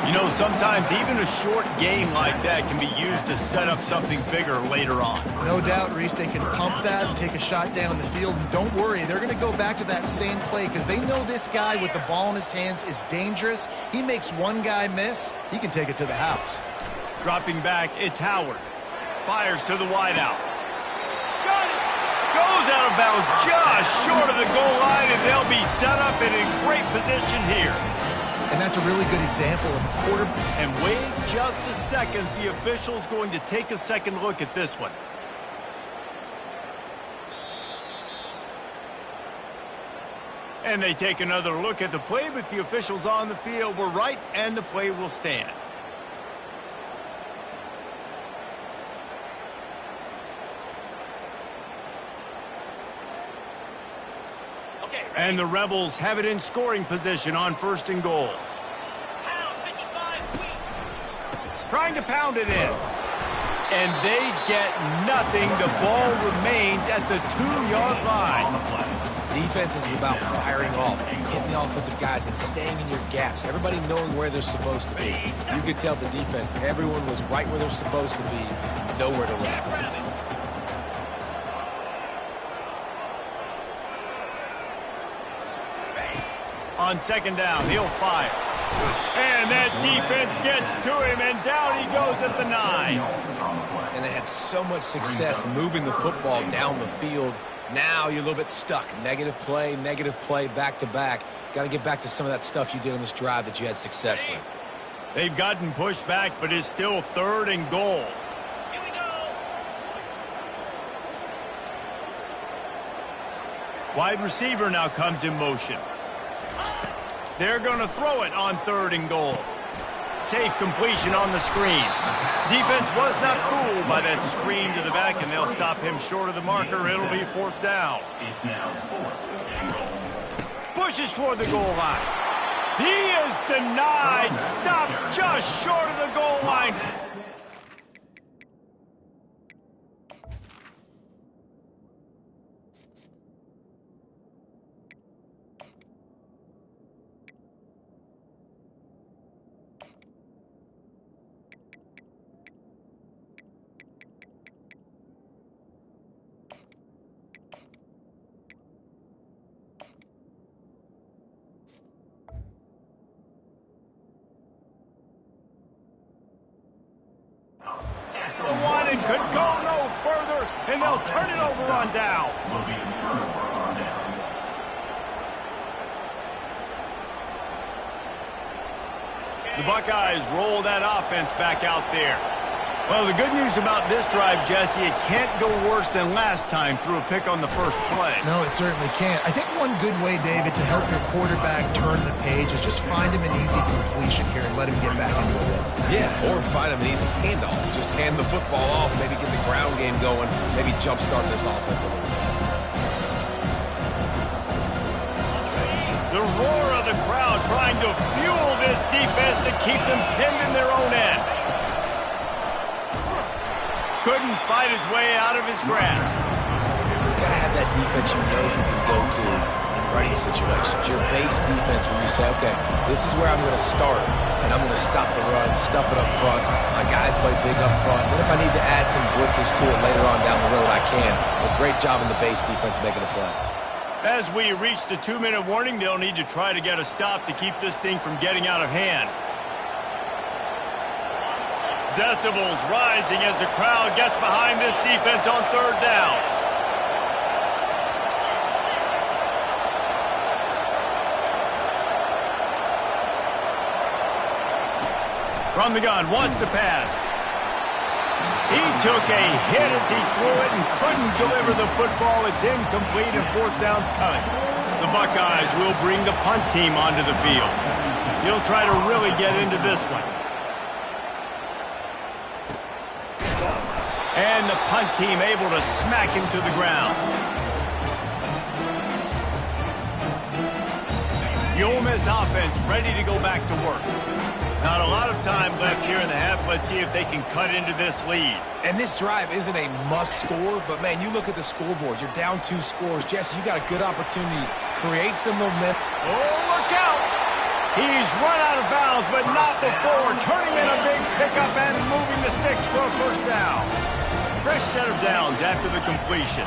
You know, sometimes even a short game like that can be used to set up something bigger later on. No doubt, Reese, they can pump that and take a shot down the field. And don't worry, they're going to go back to that same play because they know this guy with the ball in his hands is dangerous. He makes one guy miss, he can take it to the house. Dropping back, it's Howard. Fires to the wideout. Got it! Goes out of bounds just short of the goal line, and they'll be set up in a great position here. And that's a really good example of a quarterback. And wait just a second. The official's going to take a second look at this one. And they take another look at the play, but the officials on the field were right, and the play will stand. And the Rebels have it in scoring position on 1st and goal. Trying to pound it in. And they get nothing. The ball remains at the 2-yard line. Defense is about firing off, hitting the offensive guys, and staying in your gaps. Everybody knowing where they're supposed to be. You could tell the defense, everyone was right where they're supposed to be, nowhere to run. On 2nd down, he'll fire. And that defense gets to him, and down he goes at the 9. And they had so much success moving the football down the field. Now you're a little bit stuck. Negative play, back to back. Got to get back to some of that stuff you did on this drive that you had success with. They've gotten pushed back, but it's still 3rd and goal. Here we go. Wide receiver now comes in motion. They're going to throw it on 3rd and goal. Safe completion on the screen. Defense was not fooled by that screen to the back, and they'll stop him short of the marker. It'll be 4th down. It's now 4th and goal. Pushes toward the goal line. He is denied. Stopped just short of the goal line. Could go no further, and they'll turn it over on down. Will be a turnover on downs. The Buckeyes roll that offense back out there. Well, the good news about this drive, Jesse, it can't go worse than last time through a pick on the first play. No, it certainly can't. I think one good way, David, to help your quarterback turn the page is just find him an easy completion here and let him get back into it. Yeah, or find him an easy handoff. Just hand the football off, maybe get the ground game going, maybe jumpstart this offense a little bit. The roar of the crowd trying to fuel this defense to keep them pinned in their own end. Couldn't fight his way out of his grasp. You got to have that defense you know you can go to in running situations. Your base defense where you say, okay, this is where I'm going to start, and I'm going to stop the run, stuff it up front. My guys play big up front. Then if I need to add some blitzes to it later on down the road, I can. But great job in the base defense making a play. As we reach the 2-minute warning, they'll need to try to get a stop to keep this thing from getting out of hand. Decibels rising as the crowd gets behind this defense on 3rd down. From the gun, wants to pass. He took a hit as he threw it and couldn't deliver the football. It's incomplete and 4th down's coming. The Buckeyes will bring the punt team onto the field. He'll try to really get into this one. And the punt team able to smack him to the ground. The Ole Miss offense ready to go back to work. Not a lot of time left here in the half. Let's see if they can cut into this lead. And this drive isn't a must score, but, man, you look at the scoreboard. You're down 2 scores. Jesse, you got a good opportunity. Create some momentum. Oh, look out! He's run out of bounds, but not before. Turning in a big pickup and moving the sticks for a 1st down. Fresh set of downs after the completion.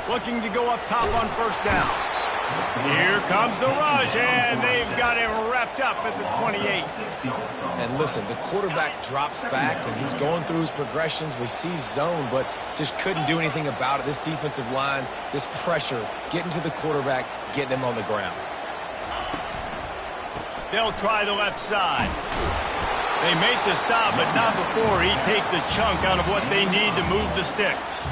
Looking to go up top on 1st down. Here comes the rush, and they've got him wrapped up at the 28. And listen, the quarterback drops back, and he's going through his progressions. We see zone, but just couldn't do anything about it. This defensive line, this pressure, getting to the quarterback, getting him on the ground. They'll try the left side. They make the stop, but not before he takes a chunk out of what they need to move the sticks.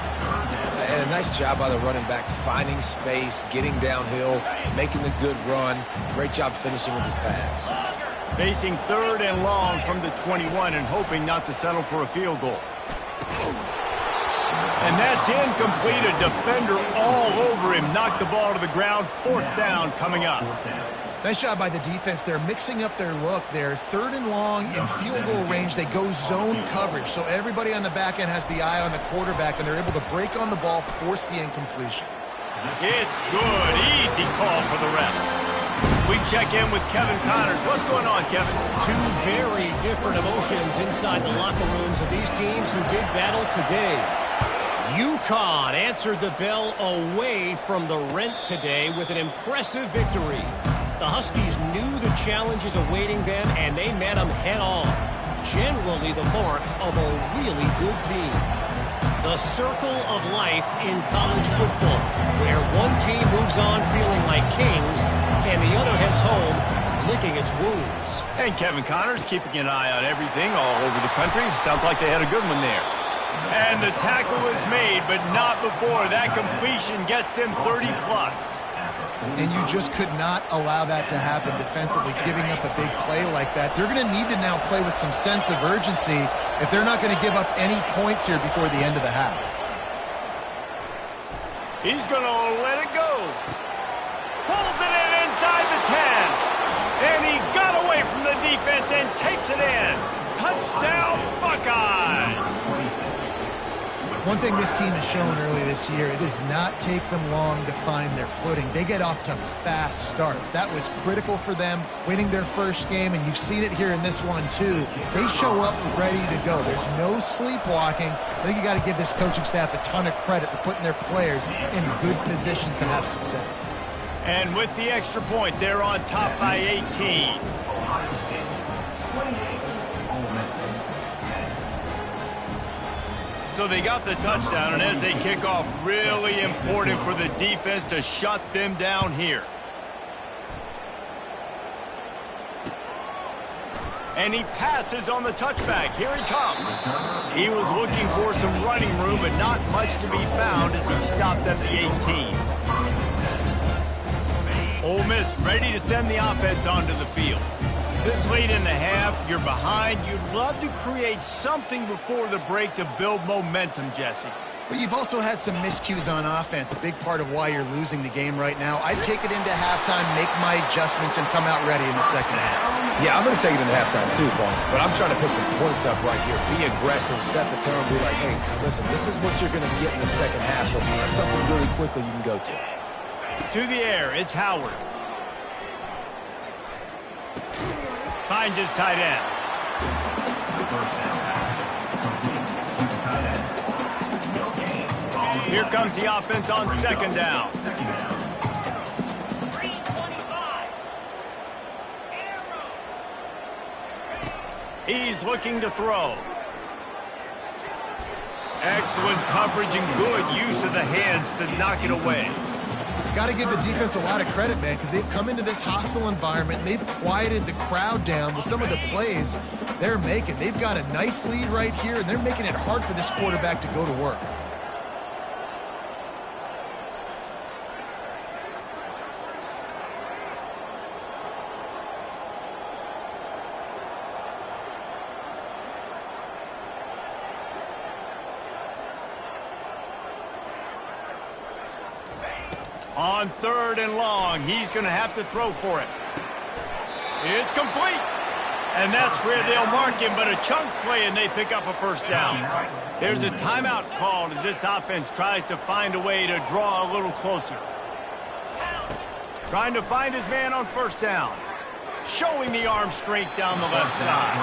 And a nice job by the running back, finding space, getting downhill, making the good run. Great job finishing with his pads. Facing 3rd and long from the 21 and hoping not to settle for a field goal. And that's incomplete. A defender all over him. Knocked the ball to the ground. 4th down coming up. Nice job by the defense. They're mixing up their look. They're 3rd and long in field goal range. They go zone coverage. So everybody on the back end has the eye on the quarterback, and they're able to break on the ball, force the incompletion. It's good. Easy call for the ref. We check in with Kevin Connors. What's going on, Kevin? 2 very different emotions inside the locker rooms of these teams who did battle today. UConn answered the bell away from the Rent today with an impressive victory. The Huskies knew the challenges awaiting them, and they met them head-on. Generally the mark of a really good team. The circle of life in college football, where one team moves on feeling like kings, and the other heads home licking its wounds. And Kevin Connors keeping an eye on everything all over the country. Sounds like they had a good one there. And the tackle is made, but not before. That completion gets them 30-plus. And you just could not allow that to happen defensively, giving up a big play like that. They're going to need to now play with some sense of urgency if they're not going to give up any points here before the end of the half. He's going to let it go. Pulls it in inside the 10. And he got away from the defense and takes it in. Touchdown, Buckeyes! One thing this team has shown early this year, it does not take them long to find their footing. They get off to fast starts. That was critical for them, winning their first game, and you've seen it here in this one too. They show up ready to go. There's no sleepwalking. I think you got to give this coaching staff a ton of credit for putting their players in good positions to have success. And with the extra point, they're on top by 18. Ohio State 28, Ole Miss 10. So they got the touchdown, and as they kick off, really important for the defense to shut them down here. And he passes on the touchback. Here he comes. He was looking for some running room, but not much to be found as he stopped at the 18. Ole Miss ready to send the offense onto the field. This late in the half, you're behind. You'd love to create something before the break to build momentum, Jesse. But you've also had some miscues on offense, a big part of why you're losing the game right now. I'd take it into halftime, make my adjustments, and come out ready in the second half. Yeah, I'm going to take it into halftime too, Paul. But I'm trying to put some points up right here. Be aggressive, set the tone, be like, hey, listen, this is what you're going to get in the second half, so find something really quickly you can go to. To the air, it's Howard. Finds his tight end. The first down pass, complete to the tight end. No gain. Here comes the offense on second down. Second down. 325. He's looking to throw. Excellent coverage and good use of the hands to knock it away. Got to give the defense a lot of credit, man, because they've come into this hostile environment and they've quieted the crowd down with some of the plays they're making. They've got a nice lead right here, and they're making it hard for this quarterback to go to work. On third and long, he's going to have to throw for it. It's complete. And that's where they'll mark him, but a chunk play, and they pick up a first down. There's a timeout called as this offense tries to find a way to draw a little closer. Trying to find his man on first down. Showing the arm strength down the left side.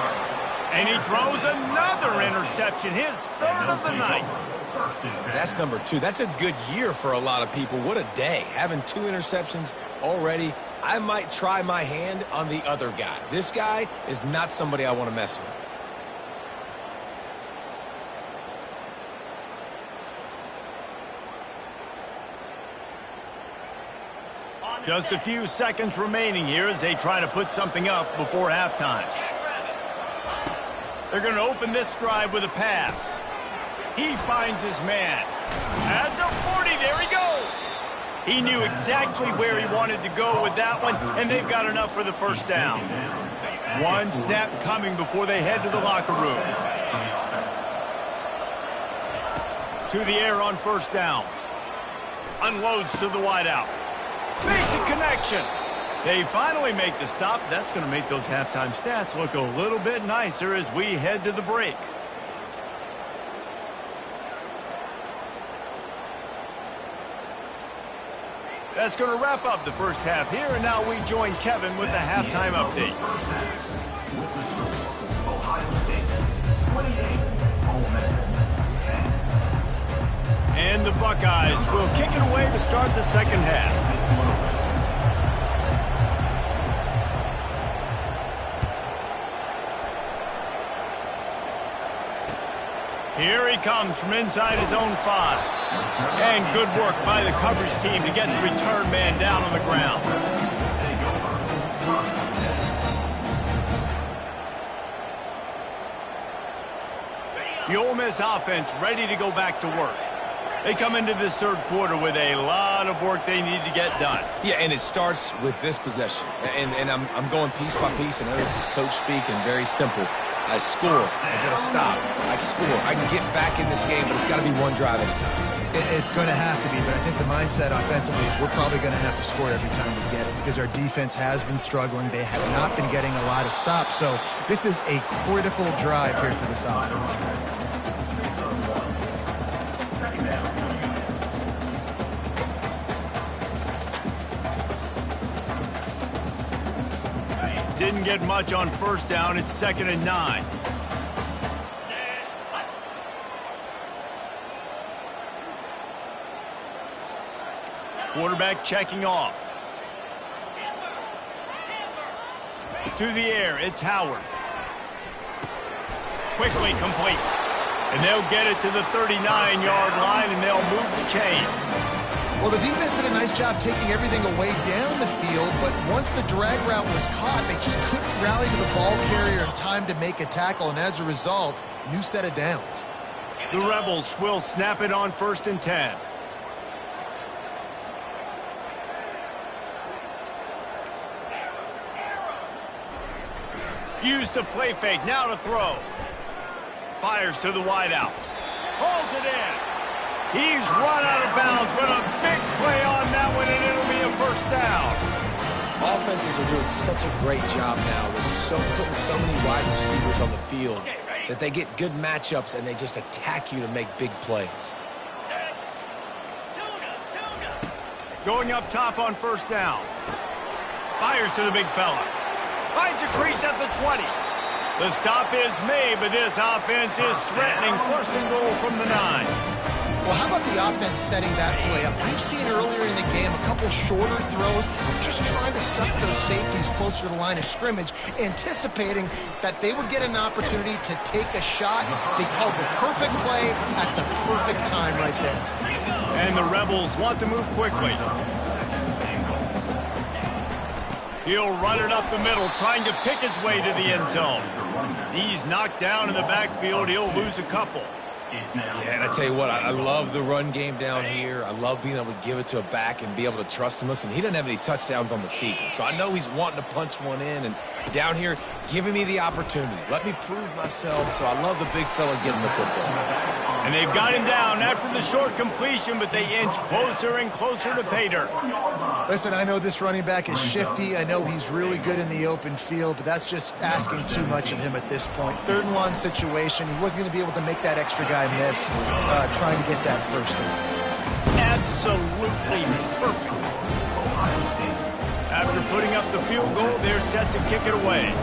And he throws another interception, his third of the night. That's number 2. That's a good year for a lot of people. What a day. Having 2 interceptions already. I might try my hand on the other guy. This guy is not somebody I want to mess with. Just a few seconds remaining here as they try to put something up before halftime. They're going to open this drive with a pass. He finds his man. At the 40, there he goes. He knew exactly where he wanted to go with that one, and they've got enough for the first down. One snap coming before they head to the locker room. To the air on first down. Unloads to the wideout. Makes a connection. They finally make the stop. That's going to make those halftime stats look a little bit nicer as we head to the break. That's going to wrap up the first half here, and now we join Kevin with the halftime update. With the score, Ohio State 28, Ole Miss 10. And the Buckeyes will kick it away to start the second half. Here he comes from inside his own 5. And good work by the coverage team to get the return man down on the ground. The Ole Miss offense ready to go back to work. They come into this third quarter with a lot of work they need to get done. Yeah, and it starts with this possession. And I'm going piece by piece. I know this is coach speak and very simple. I score, I get a stop, I score. I can get back in this game, but it's got to be one drive at a time. It's going to have to be, but I think the mindset offensively is we're probably going to have to score every time we get it because our defense has been struggling. They have not been getting a lot of stops, so this is a critical drive here for this offense. Didn't get much on first down. It's 2nd and 9. Quarterback checking off. To the air, it's Howard. Quickly complete. And they'll get it to the 39-yard line, and they'll move the chains. Well, the defense did a nice job taking everything away down the field, but once the drag route was caught, they just couldn't rally to the ball carrier in time to make a tackle, and as a result, new set of downs. The Rebels will snap it on 1st and 10. Used the play fake, now to throw. Fires to the wideout. Hauls it in. He's run out of bounds, but a big play on that one, and it'll be a first down. Offenses are doing such a great job now with putting so many wide receivers on the field that they get good matchups and they just attack you to make big plays. Going up top on first down. Fires to the big fella. Finds a crease at the 20. The stop is made, but this offense is threatening first and goal from the 9. Well, how about the offense setting that play up? We've seen earlier in the game a couple shorter throws, just trying to suck those safeties closer to the line of scrimmage, anticipating that they would get an opportunity to take a shot. They called the perfect play at the perfect time right there. And the Rebels want to move quickly. He'll run it up the middle, trying to pick his way to the end zone. He's knocked down in the backfield. He'll lose a couple. Yeah, and I tell you what, I love the run game down here. I love being able to give it to a back and be able to trust him. Listen, he doesn't have any touchdowns on the season, so I know he's wanting to punch one in. And down here, giving me the opportunity. Let me prove myself, so I love the big fella getting the football. And they've got him down after the short completion, but they inch closer and closer to pay dirt. Listen, I know this running back is shifty. I know he's really good in the open field, but that's just asking too much of him at this point. 3rd and 1 situation. He wasn't going to be able to make that extra guy miss, trying to get that first down. Absolutely perfect. After putting up the field goal, they're set to kick it away.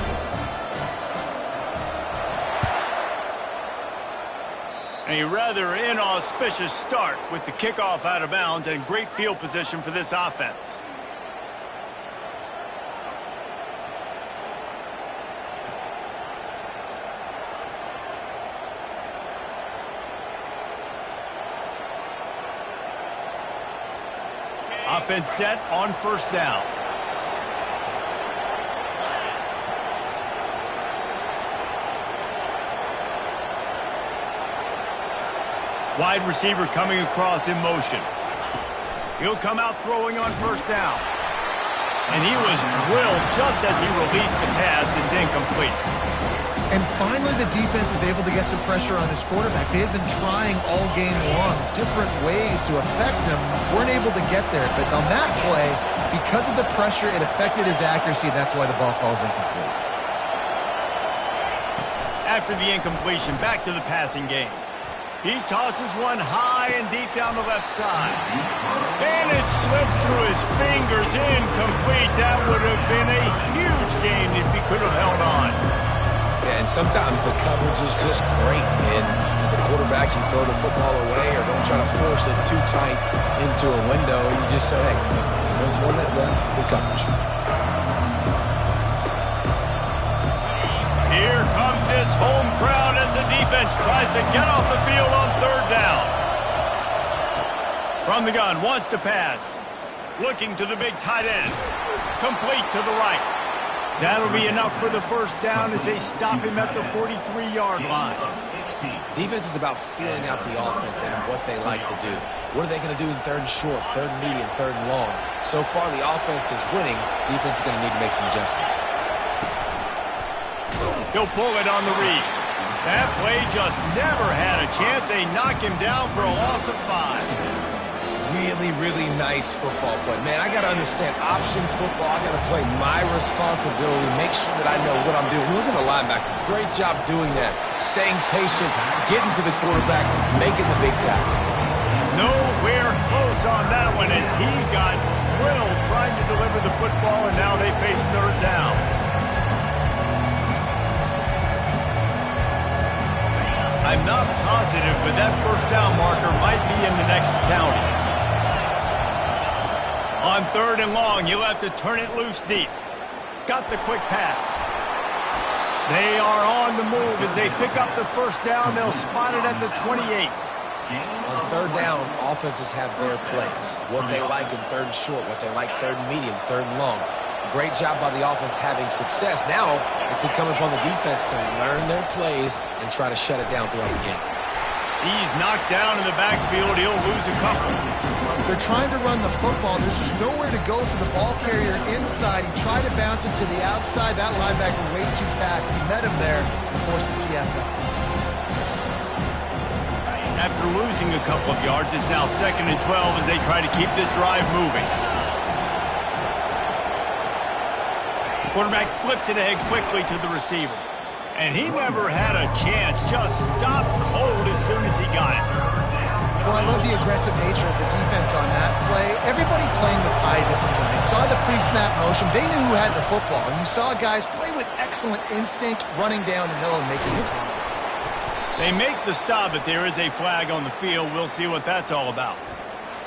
A rather inauspicious start with the kickoff out of bounds and great field position for this offense. Offense set on first down. Wide receiver coming across in motion. He'll come out throwing on first down. And he was drilled just as he released the pass. It's incomplete. And finally, the defense is able to get some pressure on this quarterback. They had been trying all game long, different ways to affect him. Weren't able to get there. But on that play, because of the pressure, it affected his accuracy. That's why the ball falls incomplete. After the incompletion, back to the passing game. He tosses one high and deep down the left side. And it slips through his fingers, incomplete. That would have been a huge gain if he could have held on. Yeah, and sometimes the coverage is just great, man. As a quarterback, you throw the football away or don't try to force it too tight into a window, and you just say, hey, defense won that down. Good coverage. Here comes this home crowd as the defense tries to get off the field on 3rd down. From the gun, wants to pass. Looking to the big tight end. Complete to the right. That'll be enough for the first down as they stop him at the 43-yard line. Defense is about feeling out the offense and what they like to do. What are they going to do in 3rd and short, 3rd and medium, 3rd and long? So far, the offense is winning. Defense is going to need to make some adjustments. He'll pull it on the read. That play just never had a chance. They knock him down for a loss of 5. Really, really nice football play. Man, I got to understand option football. I got to play my responsibility, make sure that I know what I'm doing. Look at the linebacker. Great job doing that. Staying patient, getting to the quarterback, making the big tackle. Nowhere close on that one as he got drilled trying to deliver the football, and now they face 3rd down. I'm not positive, but that first down marker might be in the next county. On 3rd and long, you'll have to turn it loose deep. Got the quick pass. They are on the move as they pick up the first down. They'll spot it at the 28. On 3rd down, offenses have their plays. What they like in 3rd and short, what they like 3rd and medium, 3rd and long. Great job by the offense having success. Now, it's incumbent upon the defense to learn their plays and try to shut it down throughout the game. He's knocked down in the backfield. He'll lose a couple. They're trying to run the football. There's just nowhere to go for the ball carrier inside. He tried to bounce it to the outside. That linebacker way too fast. He met him there and forced the TFL. After losing a couple of yards, it's now 2nd and 12 as they try to keep this drive moving. The quarterback flips it ahead quickly to the receiver. And he never had a chance, just stopped cold as soon as he got it. Well, I love the aggressive nature of the defense on that play. Everybody playing with high discipline. They saw the pre-snap motion. They knew who had the football. And you saw guys play with excellent instinct, running down the hill and making a tackle. They make the stop, but there is a flag on the field. We'll see what that's all about.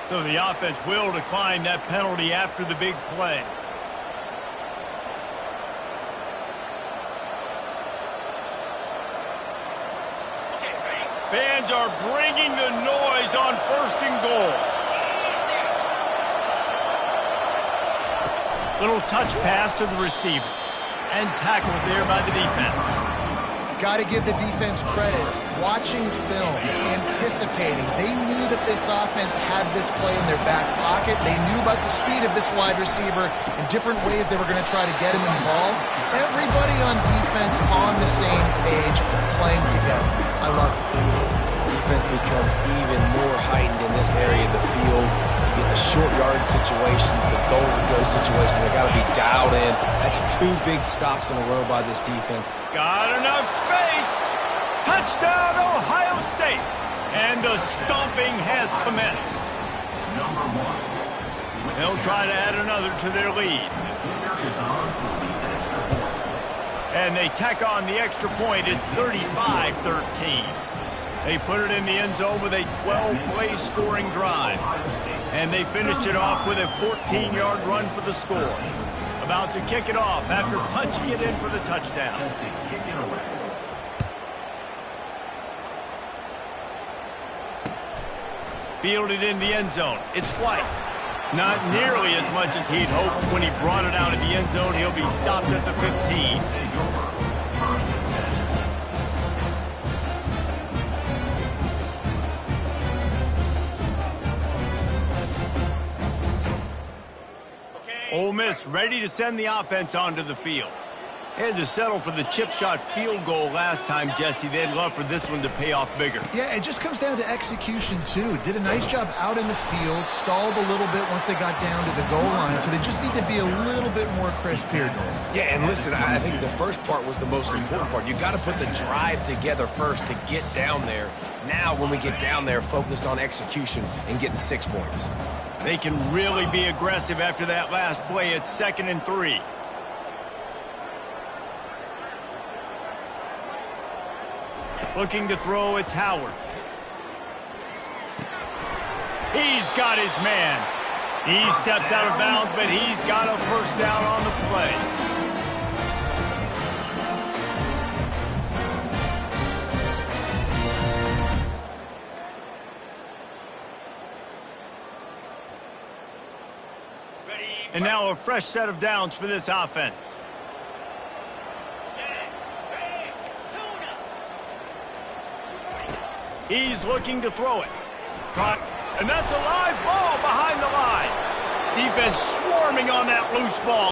So the offense will decline that penalty after the big play. Fans are bringing the noise on 1st and goal. Little touch pass to the receiver. And tackled there by the defense. Got to give the defense credit. Watching film, anticipating. They knew that this offense had this play in their back pocket. They knew about the speed of this wide receiver and different ways they were going to try to get him involved. Everybody on defense on the same page, playing together. I love it. Defense becomes even more heightened in this area of the field. You get the short yard situations, the goal-to-go situations. They got to be dialed in. That's 2 big stops in a row by this defense. Got enough space. Touchdown, Ohio State. And the stomping has commenced. They'll try to add another to their lead. And they tack on the extra point. It's 35-13. They put it in the end zone with a 12-play scoring drive. And they finished it off with a 14-yard run for the score. About to kick it off after punching it in for the touchdown. Fielded in the end zone. It's White. Not nearly as much as he'd hoped when he brought it out of the end zone. He'll be stopped at the 15. Ole Miss ready to send the offense onto the field. Had to settle for the chip shot field goal last time, Jesse. They'd love for this one to pay off bigger. Yeah, it just comes down to execution, too. Did a nice job out in the field, stalled a little bit once they got down to the goal line, so they just need to be a little bit more crisp here. Yeah, and listen, I think the first part was the most important part. You got to put the drive together first to get down there. Now, when we get down there, focus on execution and getting 6 points. They can really be aggressive after that last play. It's 2nd and 3. Looking to throw, it's Howard. He's got his man. He steps out of bounds, but he's got a first down on the play. And now a fresh set of downs for this offense. He's looking to throw it. And that's a live ball behind the line. Defense swarming on that loose ball.